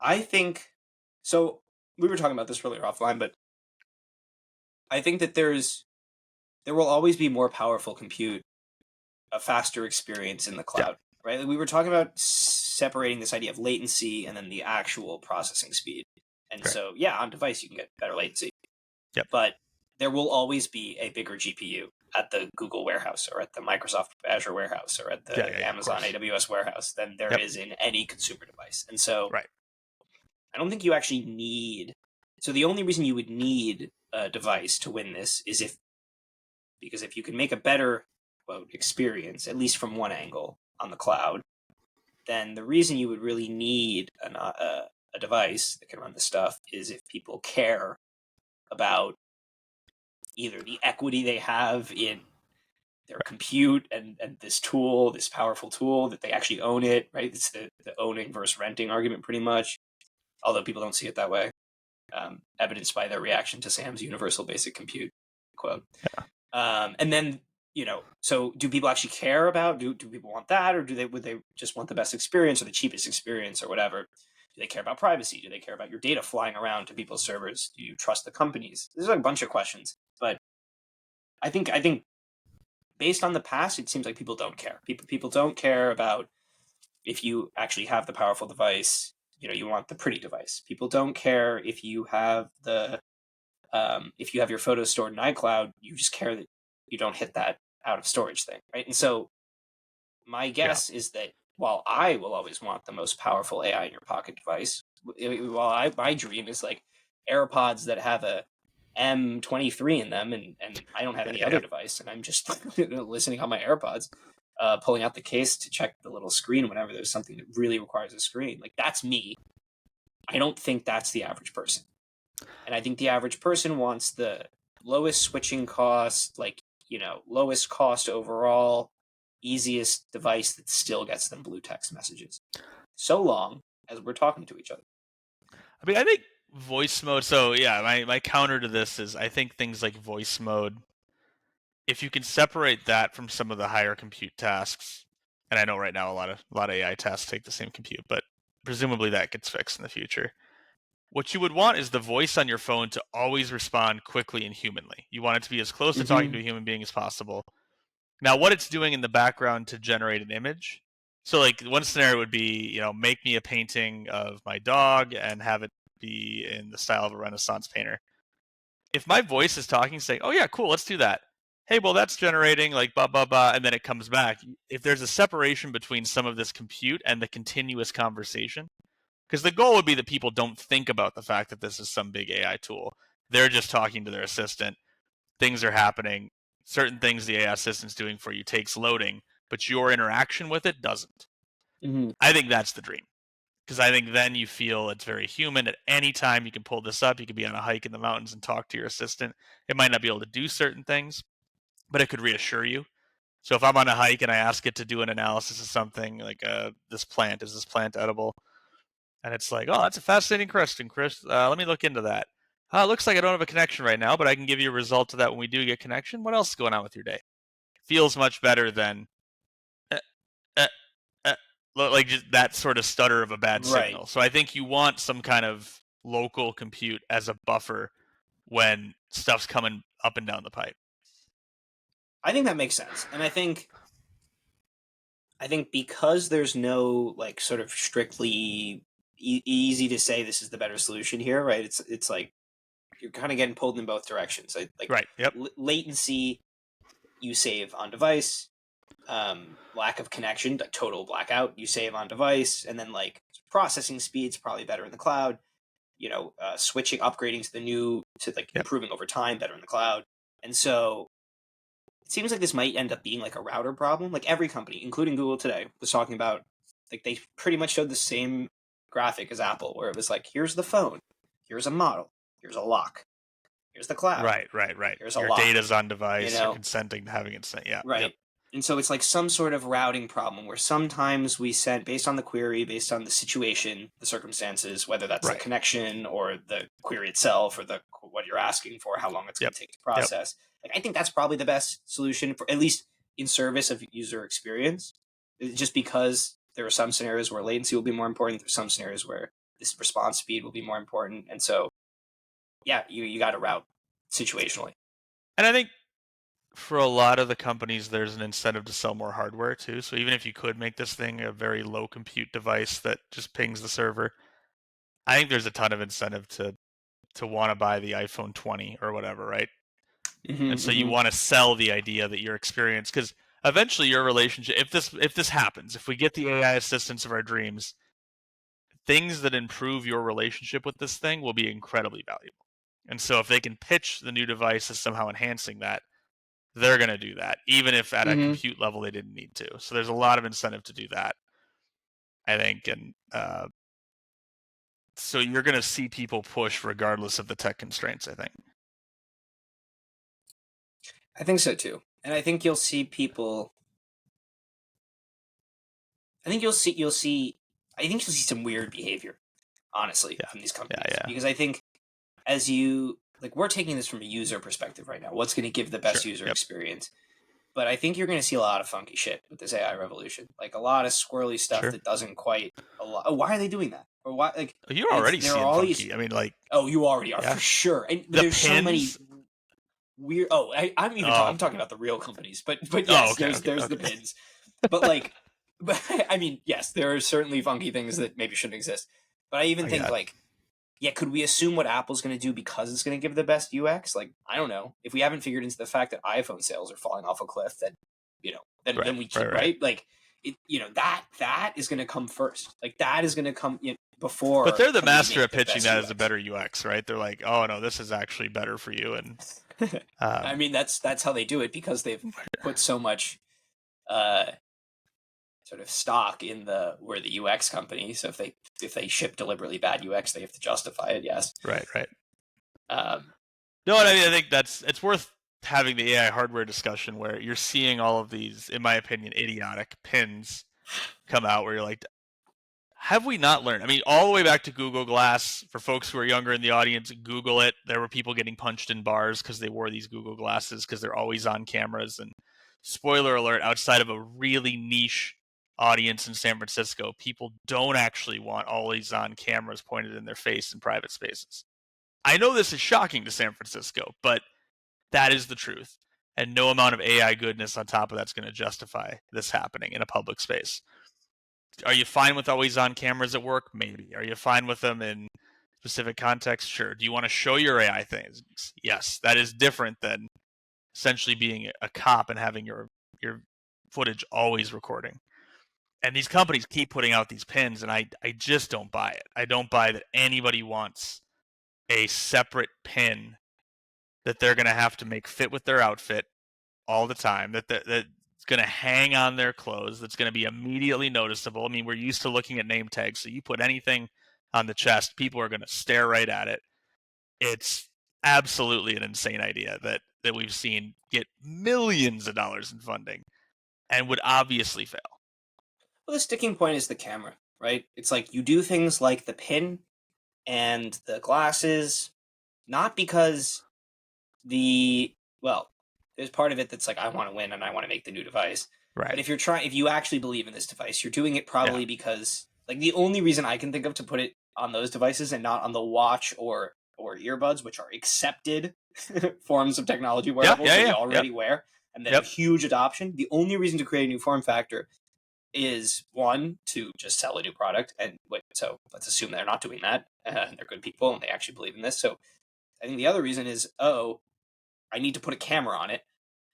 I think so. We were talking about this earlier offline, but I think that there will always be more powerful compute, a faster experience in the cloud, right? Like, we were talking about separating this idea of latency and then the actual processing speed. And so, on device, you can get better latency. Yep. But there will always be a bigger GPU at the Google warehouse or at the Microsoft Azure warehouse or at the Amazon AWS warehouse than there is in any consumer device. And so I don't think you actually need... So the only reason you would need a device to win this is because if you can make a better, quote, experience, at least from one angle on the cloud, then the reason you would really need a device that can run this stuff is if people care about either the equity they have in their compute and this tool, this powerful tool, that they actually own it, right? It's the owning versus renting argument pretty much, although people don't see it that way, evidenced by their reaction to Sam's universal basic compute quote. And then, so do people actually care about, do people want that, or would they just want the best experience or the cheapest experience or whatever? Do they care about privacy? Do they care about your data flying around to people's servers? Do you trust the companies? There's a bunch of questions, but I think based on the past, it seems like people don't care. People don't care about if you actually have the powerful device. You want the pretty device. People don't care if you have your photos stored in iCloud. You just care that you don't hit that out of storage thing, right? And so my Yeah. guess is that while I will always want the most powerful AI in your pocket device, my dream is like AirPods that have a M23 in them, and I don't have Yeah. any Yeah. other device, and I'm just listening on my AirPods, pulling out the case to check the little screen whenever there's something that really requires a screen. Like, that's me. I don't think that's the average person, and I think the average person wants the lowest switching cost, like, lowest cost overall, easiest device that still gets them blue text messages, so long as we're talking to each other. I mean, I think voice mode. So yeah, my counter to this is I think things like voice mode, if you can separate that from some of the higher compute tasks, and I know right now a lot of AI tasks take the same compute, but presumably that gets fixed in the future. What you would want is the voice on your phone to always respond quickly and humanly. You want it to be as close to talking to Mm-hmm. a human being as possible. Now, what it's doing in the background to generate an image. So, like, one scenario would be, make me a painting of my dog and have it be in the style of a Renaissance painter. If my voice is talking, saying, "Oh yeah, cool, let's do that." Hey, well, that's generating like blah blah blah, and then it comes back. If there's a separation between some of this compute and the continuous conversation, because the goal would be that people don't think about the fact that this is some big AI tool. They're just talking to their assistant. Things are happening. Certain things the AI assistant's doing for you takes loading, but your interaction with it doesn't. Mm-hmm. I think that's the dream. Because I think then you feel it's very human. At any time, you can pull this up. You could be on a hike in the mountains and talk to your assistant. It might not be able to do certain things, but it could reassure you. So if I'm on a hike and I ask it to do an analysis of something like this plant, is this plant edible? And it's like, oh, that's a fascinating question, Chris. Let me look into that. It looks like I don't have a connection right now, but I can give you a result of that when we do get connection. What else is going on with your day? Feels much better than uh, uh, uh, like just that sort of stutter of a bad Right. signal. So I think you want some kind of local compute as a buffer when stuff's coming up and down the pipe. I think that makes sense, and I think because there's no like sort of strictly easy to say this is the better solution here, right? It's like you're kind of getting pulled in both directions. Like Right. Yep. latency, you save on device. Lack of connection, like total blackout, you save on device, and then like processing speed's probably better in the cloud. Switching, upgrading to the new, to like Yep. improving over time, better in the cloud. And so it seems like this might end up being like a router problem. Like every company, including Google today, was talking about, like, they pretty much showed the same graphic as Apple, where it was like, here's the phone, here's a model, here's a lock, here's the cloud, Right. Right. Right. here's a Your lock, data's on you device. You're know? consenting to having it sent. Yeah. Yep. Right. And so it's like some sort of routing problem where sometimes we send, based on the query, based on the situation, the circumstances, whether that's the Right. connection or the query itself or the what you're asking for, how long it's going Yep. to take to Yep. process. Like, I think that's probably the best solution, for at least in service of user experience. Just because there are some scenarios where latency will be more important, there's some scenarios where this response speed will be more important, and so yeah, you got to route situationally. And I think for a lot of the companies, there's an incentive to sell more hardware too. So even if you could make this thing a very low compute device that just pings the server, I think there's a ton of incentive to want to buy the iPhone 20 or whatever, right? And Mm-hmm, so you mm-hmm. want to sell the idea that your experience, because eventually your relationship, if this happens, if we get the AI assistants of our dreams, things that improve your relationship with this thing will be incredibly valuable. And so if they can pitch the new device as somehow enhancing that, they're going to do that, even if at a Mm-hmm. compute level they didn't need to. So there's a lot of incentive to do that, I think. And so you're going to see people push regardless of the tech constraints, I think. I think so too. And I think you'll see people I think you'll see some weird behavior, honestly, Yeah. from these Yeah. companies. Yeah. Because I think, as you like, we're taking this from a user perspective right now. What's going to give the best Sure. user Yep. experience? but I think you're going to see a lot of funky shit with this AI revolution. Like a lot of squirrely stuff Sure. that doesn't quite. Why are they doing that? Or why? Like You're it's already there are seeing all these. funky. I mean, like, Oh, you already are yeah, for sure. And but the there's so many pins. weird. Oh, I'm talking about the real companies. But Oh, yes, okay, there's the okay. pins. But like, but I mean, yes, there are certainly funky things that maybe shouldn't exist. But I even I think got it. like, yeah, could we assume what Apple's going to do because it's going to give the best UX? Like, I don't know. If we haven't figured into the fact that iPhone sales are falling off a cliff, then Right, then we right, keep right. right. Like, that is going to come first. Like that is going to come before But they're the can we master make at the pitching best that as a UX. better UX, right? They're like, oh no, this is actually better for you, and I um, mean, that's how they do it because they've put so much uh, sort of stock in we're the UX company. So if they ship deliberately bad UX, they have to justify it. Yes. right, right. Um, No, and I mean, I think it's worth having the AI hardware discussion where you're seeing all of these, in my opinion, idiotic pins come out where you're like, have we not learned? I mean, all the way back to Google Glass. For folks who are younger in the audience, Google it. There were people getting punched in bars because they wore these Google Glasses because they're always on cameras. And spoiler alert, outside of a really niche audience in San Francisco, people don't actually want always on cameras pointed in their face in private spaces. I know this is shocking to San Francisco, but that is the truth. And no amount of AI goodness on top of that's going to justify this happening in a public space. Are you fine with always on cameras at work? Maybe. Are you fine with them in specific contexts? Sure. Do you want to show your AI things? Yes. That is different than essentially being a cop and having your footage always recording. And these companies keep putting out these pins, and I just don't buy it. I don't buy that anybody wants a separate pin that they're going to have to make fit with their outfit all the time, that's going to hang on their clothes, that's going to be immediately noticeable. I mean, we're used to looking at name tags, so you put anything on the chest, people are going to stare right at it. It's absolutely an insane idea that we've seen get millions of dollars in funding and would obviously fail. well, the sticking point is the camera, right? It's like you do things like the pin and the glasses, not because well, there's part of it that's like I want to win and I want to make the new device. But Right. if you actually believe in this device, you're doing it Yeah. probably because like the only reason I can think of to put it on those devices and not on the watch or earbuds, which are accepted forms of technology Yeah. wearables Yeah. that we Yeah. Yep. already wear and that have Yep. huge adoption. The only reason to create a new form factor is one to just sell a new product, and so let's assume they're not doing that, and they're good people and they actually believe in this. So I think the other reason is I need to put a camera on it,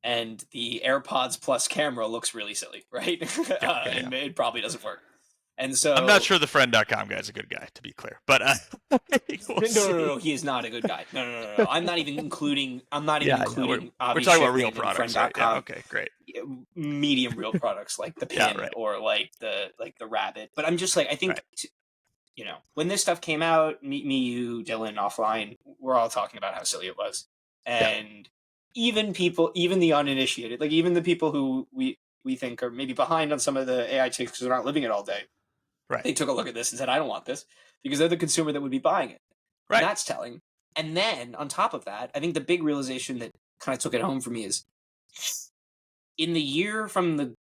and the AirPods Plus camera looks really silly, right? Yeah. Yeah. Yeah. And it probably doesn't work. And I'm not so, sure the friend.com guy is a good guy, to be clear, but we'll no, see. he is not a good guy. No. I'm not even including. I'm not even Yeah. Yeah. We're, including we're Avi talking about real Shipman and products, right? Yeah. Friend.com. Okay. Great. Medium real products like the Yeah. pin Right. or like the rabbit. But I'm just like I Right. think when this stuff came out, me, you, Dylan, offline, we're all talking about how silly it was, Yeah. and even the uninitiated, like even the people who we think are maybe behind on some of the AI chicks because they're not living it all day, Right. they took a look at this and said, "I don't want this," because they're the consumer that would be buying it, and Right. that's telling. And then on top of that, I think the big realization that kind of took it home for me is in the year from the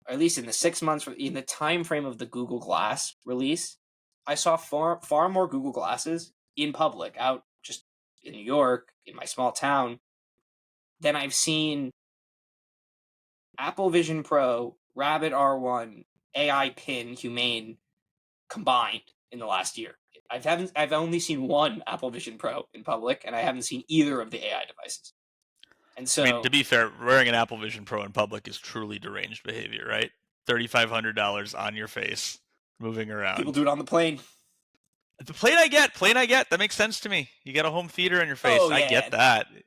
at least in the 6 months in the time frame of the Google Glass release, I saw far more Google Glasses in public out just in New York in my small town than I've seen Apple Vision Pro, Rabbit R1, AI Pin, Humane combined in the last year. I've only seen one Apple Vision Pro in public, and I haven't seen either of the AI devices. And I mean, to so be fair, wearing an Apple Vision Pro in public is truly deranged behavior, right? $3,500 on your face, moving people around. do it on the plane. The plane I get. That makes sense to me. You get a home theater on your face. Oh I get yeah, that. I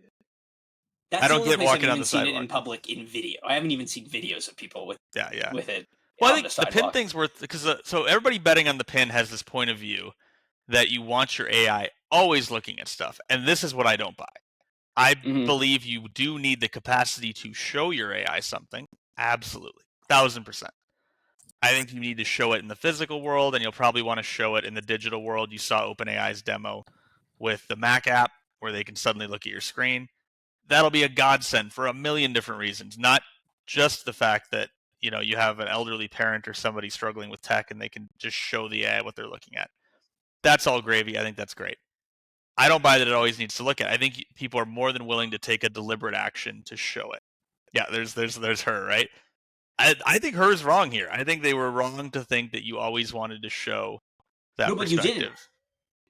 that's the don't only get place I've walking on even the seen it in sidewalk. public in video. I haven't even seen videos of people Yeah, yeah. with it Well, I on think the the pin sidewalk. thing's worth because so everybody betting on the pin has this point of view that you want your AI always looking at stuff, and this is what I don't buy. I Mm-hmm. believe you do need the capacity to show your AI something. Absolutely. 1,000%. I think you need to show it in the physical world, and you'll probably want to show it in the digital world. You saw OpenAI's demo with the Mac app where they can suddenly look at your screen. That'll be a godsend for a million different reasons. Not just the fact that you have an elderly parent or somebody struggling with tech and they can just show the AI what they're looking at. That's all gravy. I think that's great. I don't buy that it always needs to look at. I think people are more than willing to take a deliberate action to show it. Yeah, there's her, right? I think her is wrong here. I think they were wrong to think that you always wanted to show that No, but you didn't. perspective.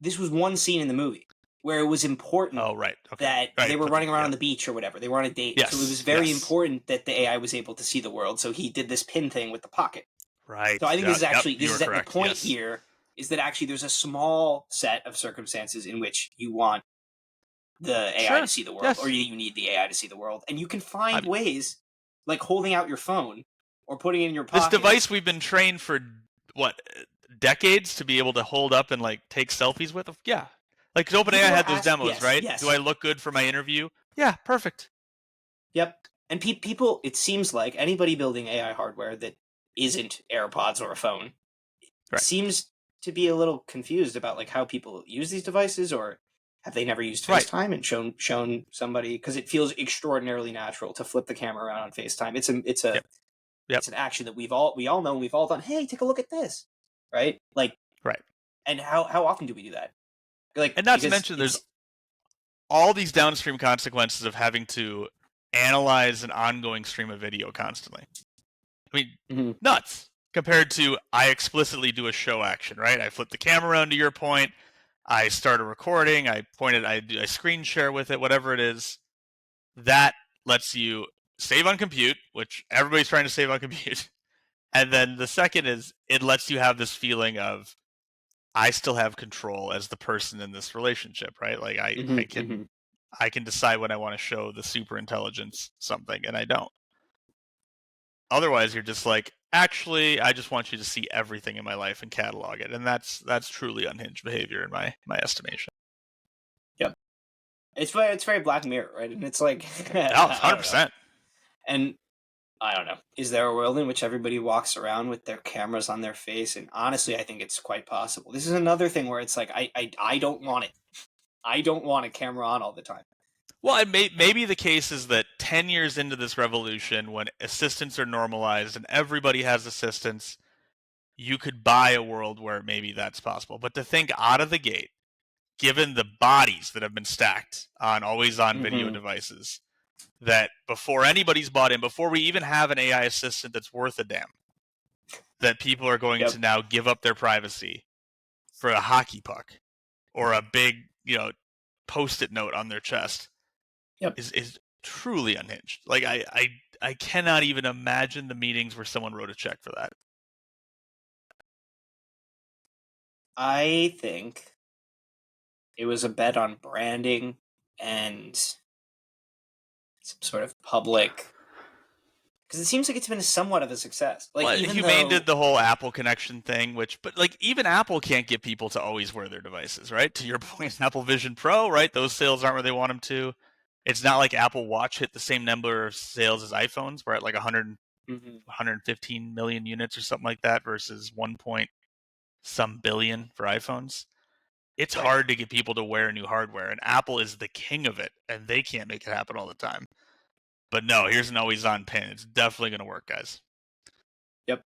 This was one scene in the movie where it was important Oh, right. Okay. that Right. they were Put running them, around yeah. on the beach or whatever. They were on a date. Yes. So it was very yes. important that the AI was able to see the world. So he did this pin thing with the pocket. Right. So I think this is actually, you this were is at the correct. point Yes. here is that actually there's a small set of circumstances in which you want the AI Sure. to see the world, Yes. or you need the AI to see the world. And you can find I'm- ways like holding out your phone or putting it in your This pocket. device we've been trained for what, decades to be able to hold up and like take selfies with. Yeah. Like People OpenAI are had those demos, yes, right? yes. Do I look good for my interview? Yeah, perfect. Yep. And people, it seems like anybody building AI hardware that isn't AirPods or a phone Right. seems to be a little confused about like how people use these devices, or have they never used Right. FaceTime and shown somebody, because it feels extraordinarily natural to flip the camera around on FaceTime. It's Yep. an action that we all know, we've all done. Hey, take a look at this, right? Like, Right. and how often do we do that? Like, And not to because mention there's all these downstream consequences of having to analyze an ongoing stream of video constantly. I mean, Mhm. nuts compared to I explicitly do a show action, right? I flip the camera around to your point. I start a recording. I do a screen share with it, whatever it is. That lets you save on compute, which everybody's trying to save on compute. And then the second is it lets you have this feeling of I still have control as the person in this relationship, right? Like I can decide when I want to show the super intelligence something and I don't. Otherwise you're just like, actually, I just want you to see everything in my life and catalog it. And that's truly unhinged behavior in my estimation. Yep. It's very Black Mirror, right? And it's like Oh, 100%. And I don't know. Is there a world in which everybody walks around with their cameras on their face? And honestly, I think it's quite possible. This is another thing where it's like I don't want it. I don't want a camera on all the time. Well, it may be the case is that 10 years into this revolution, when assistants are normalized and everybody has assistants, you could buy a world where maybe that's possible. But to think out of the gate, given the bodies that have been stacked on always-on video devices, that before anybody's bought in, before we even have an AI assistant that's worth a damn, that people are going to now give up their privacy for a hockey puck or a big, post-it note on their chest is truly unhinged. Like I cannot even imagine the meetings where someone wrote a check for that. I think it was a bet on branding and some sort of public, because it seems like it's been somewhat of a success. Like, well, even Humane though did the whole Apple connection thing, but like even Apple can't get people to always wear their devices, right? To your point, Apple Vision Pro, right? Those sales aren't where they want them to. It's not like Apple Watch hit the same number of sales as iPhones. We're at like 115 million units or something like that versus 1 point some billion for iPhones. It's hard to get people to wear new hardware, and Apple is the king of it, and they can't make it happen all the time. But no, here's an always-on pin. It's definitely going to work, guys. Yep.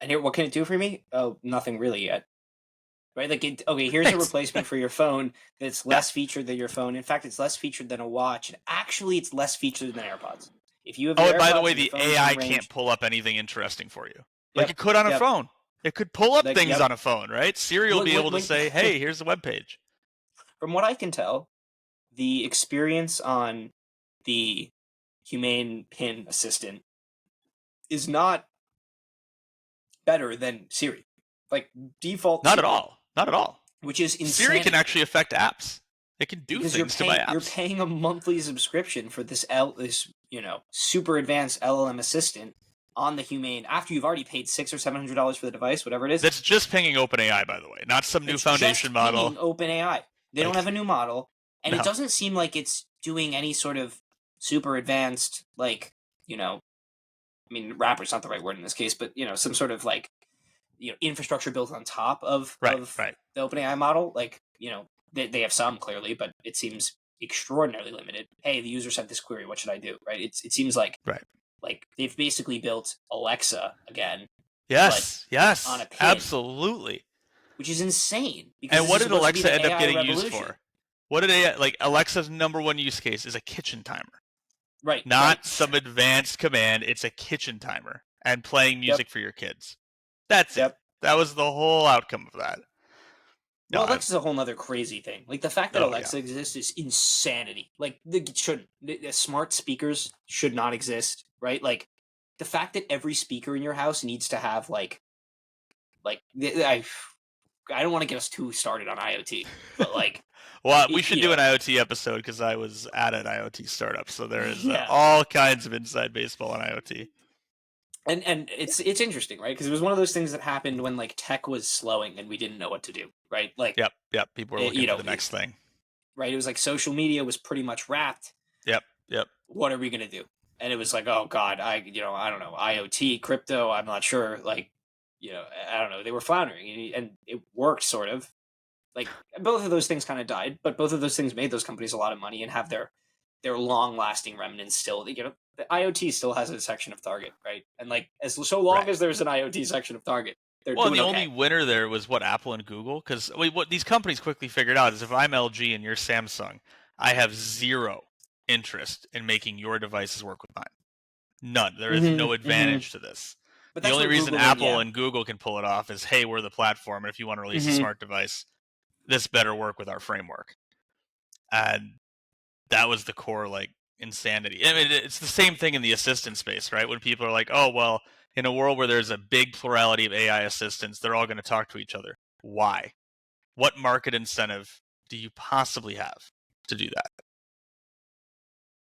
And here, what can it do for me? Oh, nothing really yet. Right? Like, okay, here's a replacement for your phone that's less featured than your phone. In fact, it's less featured than a watch, and actually, it's less featured than AirPods. If you have and AirPods, by the way, and your the phone's AI in range, can't pull up anything interesting for you. Like it could on a phone. It could pull up things on a phone, right? Siri will be able to say, hey, here's the web page. From what I can tell, the experience on the Humane Pin Assistant is not better than Siri. Like, default Not Siri, at all. Not at all. which is insane. Siri can actually affect apps. It can do things to my apps. You're paying a monthly subscription for this super advanced LLM assistant on the Humane after you've already paid $600 or $700 for the device, whatever it is. That's just pinging OpenAI, by the way, not some new foundation model. OpenAI. They don't have a new model, and No. it doesn't seem like it's doing any sort of super advanced, like, I mean, wrapper's not the right word in this case, but some sort of like, infrastructure built on top of the OpenAI model. Like, they have some clearly, but it seems extraordinarily limited. Hey, the user sent this query. What should I do? Right? It seems like Like they've basically built Alexa again, but on a Yes, pin, absolutely. which is insane because And this what is did supposed to be Alexa the end up AI getting used revolution. for? What did AI, like Alexa's number one use case is a kitchen timer. Right. Not some advanced command, it's a kitchen timer and playing Yep. music for your kids. That's it. Yep. That was the whole outcome of that. No, Well, Alexa's a whole other crazy thing. Like the fact that oh yeah. Alexa exists is insanity. Like the smart speakers should not exist, right? Like the fact that every speaker in your house needs to have I don't want to get us too started on IoT, but like Well, we should you do an know, IoT episode because I was at an IoT startup, so there is yeah. all kinds of inside baseball on IoT. And it's interesting, right? Because it was one of those things that happened when like tech was slowing and we didn't know what to do, right? Like Yep. People are looking for the next thing. right? It was like social media was pretty much wrapped. Yep. What are we gonna do? And it was like, oh god, I don't know, IoT, crypto, I'm not sure. Like, I don't know. They were floundering, and it worked sort of. Like both of those things kind of died, but both of those things made those companies a lot of money and have their long lasting remnants still. The IoT still has a section of Target, right? And like so long Right. as there's an IoT section of Target, they're Well, and doing the okay. only winner there was what Apple and Google, because what these companies quickly figured out is if I'm LG and you're Samsung, I have zero interest in making your devices work with mine. None. There is no advantage to this. But The that's only where reason Google and Apple and Google can pull it off is, hey, we're the platform, and if you want to release a smart device, this better work with our framework. And that was the core like insanity. I mean, it's the same thing in the assistant space, right? When people are like, "Oh, well, in a world where there's a big plurality of AI assistants, they're all going to talk to each other." Why? What market incentive do you possibly have to do that?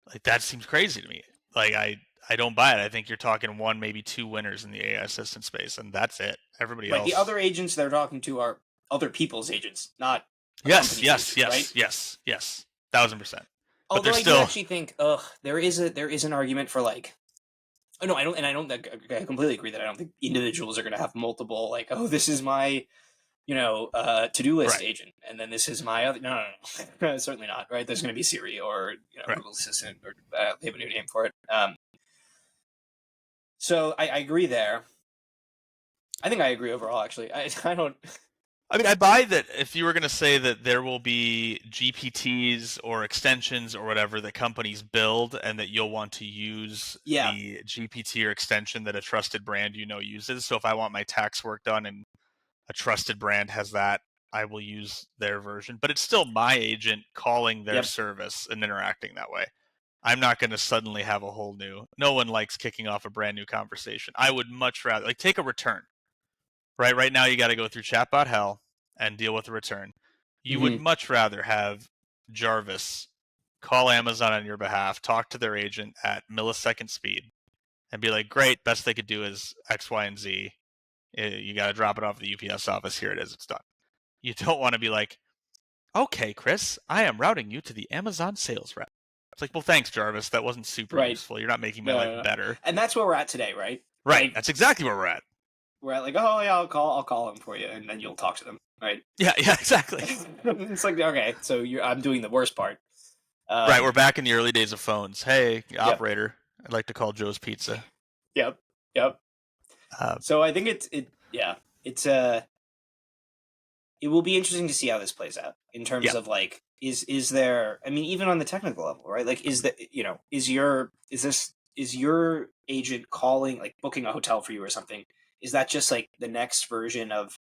Like that seems crazy to me. Like I don't buy it. I think you're talking one, maybe two winners in the AI assistant space, and that's it. Everybody right, the else. other agents they're talking to are other people's agents, not a Yes, company's yes, agents, right? yes, yes, yes. 1,000%. But Although there's I do still actually think, there is an argument for like, oh no, I don't. I completely agree that I don't think individuals are going to have multiple like, oh, this is my to-do list right, agent, and then this is my other. No, no. Certainly not. Right? There's going to be Siri or right. Google Assistant, or they have a new name for it. So I agree there. I think I agree overall. Actually, I don't. I mean, I buy that if you were going to say that there will be GPTs or extensions or whatever that companies build and that you'll want to use Yeah. the GPT or extension that a trusted brand uses. So if I want my tax work done and a trusted brand has that, I will use their version. But it's still my agent calling their Yep. service and interacting that way. I'm not going to suddenly have a whole new. No one likes kicking off a brand new conversation. I would much rather like take a return. Right now you got to go through chatbot hell and deal with a return. You would much rather have Jarvis call Amazon on your behalf, talk to their agent at millisecond speed, and be like, "Great, best they could do is X, Y, and Z. You got to drop it off at the UPS office. Here it is. It's done." You don't want to be like, "Okay, Chris, I am routing you to the Amazon sales rep." It's like, well, thanks, Jarvis. That wasn't super Right. useful. You're not making my No, life no, no. better. And that's where we're at today, right? Right. Like That's exactly where we're at. we're at like, oh yeah, I'll call them for you, and then you'll talk to them, right? Yeah, exactly. It's like, okay, so I'm doing the worst part. Right, we're back in the early days of phones. Hey, Yep. operator, I'd like to call Joe's Pizza. Yep. So I think it's it will be interesting to see how this plays out in terms of like, is there? I mean, even on the technical level, right? Like, is your agent calling, like booking a hotel for you or something? Is that just like the next version of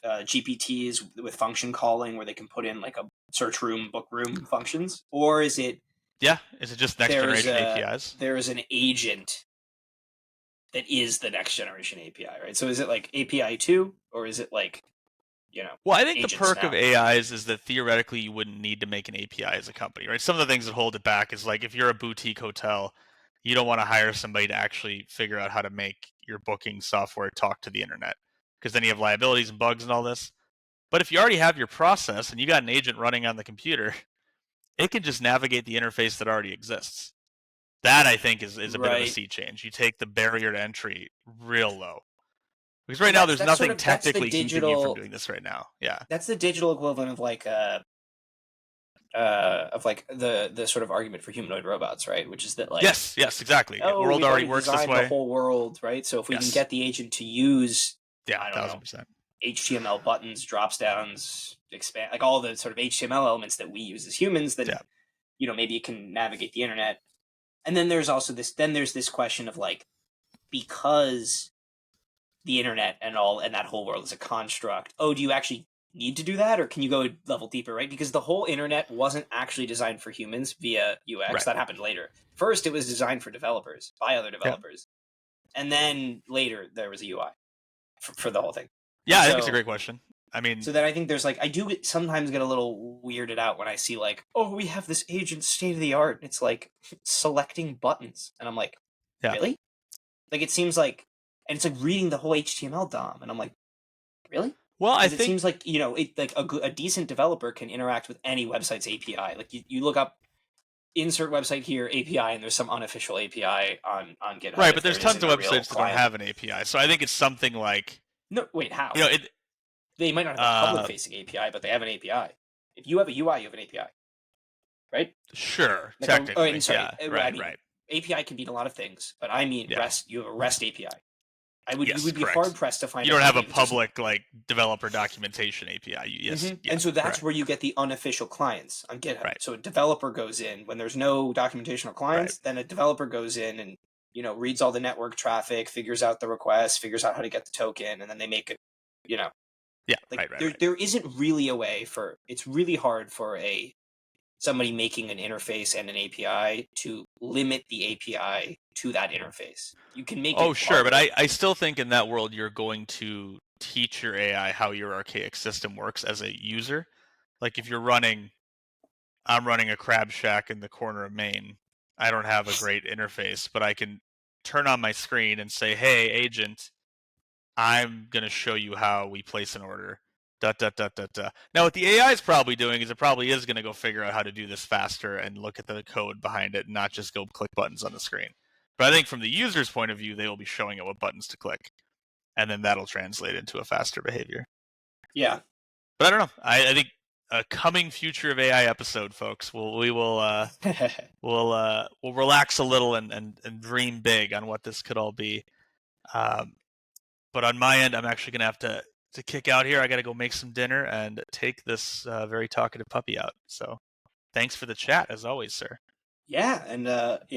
GPTs with function calling, where they can put in like a search room, book room functions, or is it? Yeah, is it just next generation APIs? There is an agent that is the next generation API, right? So is it like API 2, or is it like, Well, I think the perk now of AIs is that theoretically you wouldn't need to make an API as a company, right? Some of the things that hold it back is like if you're a boutique hotel, you don't want to hire somebody to actually figure out how to make your booking software talk to the internet because then you have liabilities and bugs and all this. But if you already have your process and you got an agent running on the computer, it can just navigate the interface that already exists. That I think is a bit of a sea change. You take the barrier to entry real low. Because right now there's nothing technically keeping you from doing this right now. Yeah. That's the digital equivalent of like like the sort of argument for humanoid robots, right? Which is that like Yes, exactly. oh, World we've already already works this designed the way. whole world, right? So if we can get the agent to use, Yeah, I don't know, 1000%. HTML buttons, drops downs, expand, like all the sort of HTML elements that we use as humans, then maybe it can navigate the internet. And then there's also there's this question of like, because the internet and that whole world is a construct, do you actually need to do that, or can you go a level deeper, right? Because the whole internet wasn't actually designed for humans via UX. Right. That happened later. First, it was designed for developers by other developers, and then later there was a UI for the whole thing. Yeah, I think it's a great question. I mean, so then I think there's like, I do sometimes get a little weirded out when I see like, oh, we have this agent state of the art. It's like selecting buttons, and I'm like, really? Like it seems like, and it's like reading the whole HTML DOM, and I'm like, really? Well, I think it seems like like a decent developer can interact with any website's API. Like you look up insert website here API, and there's some unofficial API on GitHub. Right, but there's tons of websites that don't have an API. So I think it's something like no. Wait, how? They might not have a public-facing API, but they have an API. If you have a UI, you have an API, right? Sure, like technically. Right. API can mean a lot of things, but I mean REST. You have a REST API. You would be correct. hard pressed to find. You don't have a public like developer documentation API. And so that's where you get the unofficial clients on GitHub. Right. So a developer goes in when there's no documentation or clients. Then a developer goes in and reads all the network traffic, figures out the request, figures out how to get the token, and then they make it. There isn't really a way for. It's really hard for somebody making an interface and an API to limit the API to that interface. You can make it sure, but I still think in that world you're going to teach your AI how your archaic system works as a user. Like if I'm running a crab shack in the corner of Maine. I don't have a great interface, but I can turn on my screen and say, hey, agent, I'm going to show you how we place an order. Now, what the AI is probably doing is it probably is going to go figure out how to do this faster and look at the code behind it and not just go click buttons on the screen. But I think from the user's point of view, they will be showing it what buttons to click. And then that'll translate into a faster behavior. Yeah. But I don't know. I think a coming future of AI episode, folks, we'll relax a little and dream big on what this could all be. But on my end, I'm actually going to have to kick out here. I got to go make some dinner and take this very talkative puppy out. So thanks for the chat, as always, sir. Yeah, and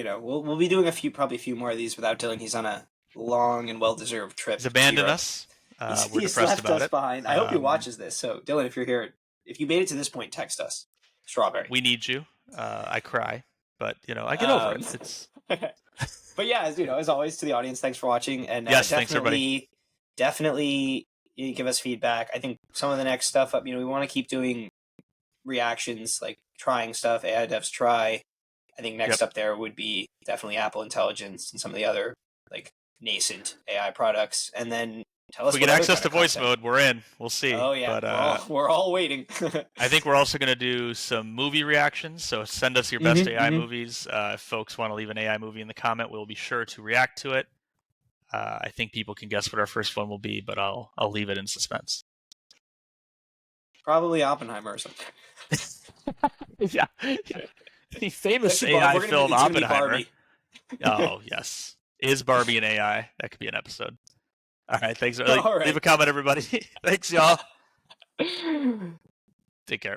we'll be doing probably a few more of these without Dylan. He's on a long and well-deserved trip. He's abandoned us. We're depressed about it. Behind. I hope he watches this. So Dylan, if you're here, if you made it to this point, text us. Strawberry. We need you. I cry, but I get over it. It's. But yeah, as always, to the audience, thanks for watching, and yes, thanks everybody. Definitely give us feedback. I think some of the next stuff up, we want to keep doing reactions, like trying stuff. AI devs try. I think next up there would be definitely Apple Intelligence and some of the other like nascent AI products, and then tell us. If we get access to voice mode, we're in. We'll see. Oh yeah, but, we're all waiting. I think we're also going to do some movie reactions. So send us your best AI movies. If folks want to leave an AI movie in the comment, we'll be sure to react to it. I think people can guess what our first one will be, but I'll leave it in suspense. Probably Oppenheimer or something. Yeah. The famous AI film Oppenheimer. Oh, yes. Is Barbie an AI? That could be an episode. All right. Thanks. Leave a comment, everybody. Thanks, y'all. Take care.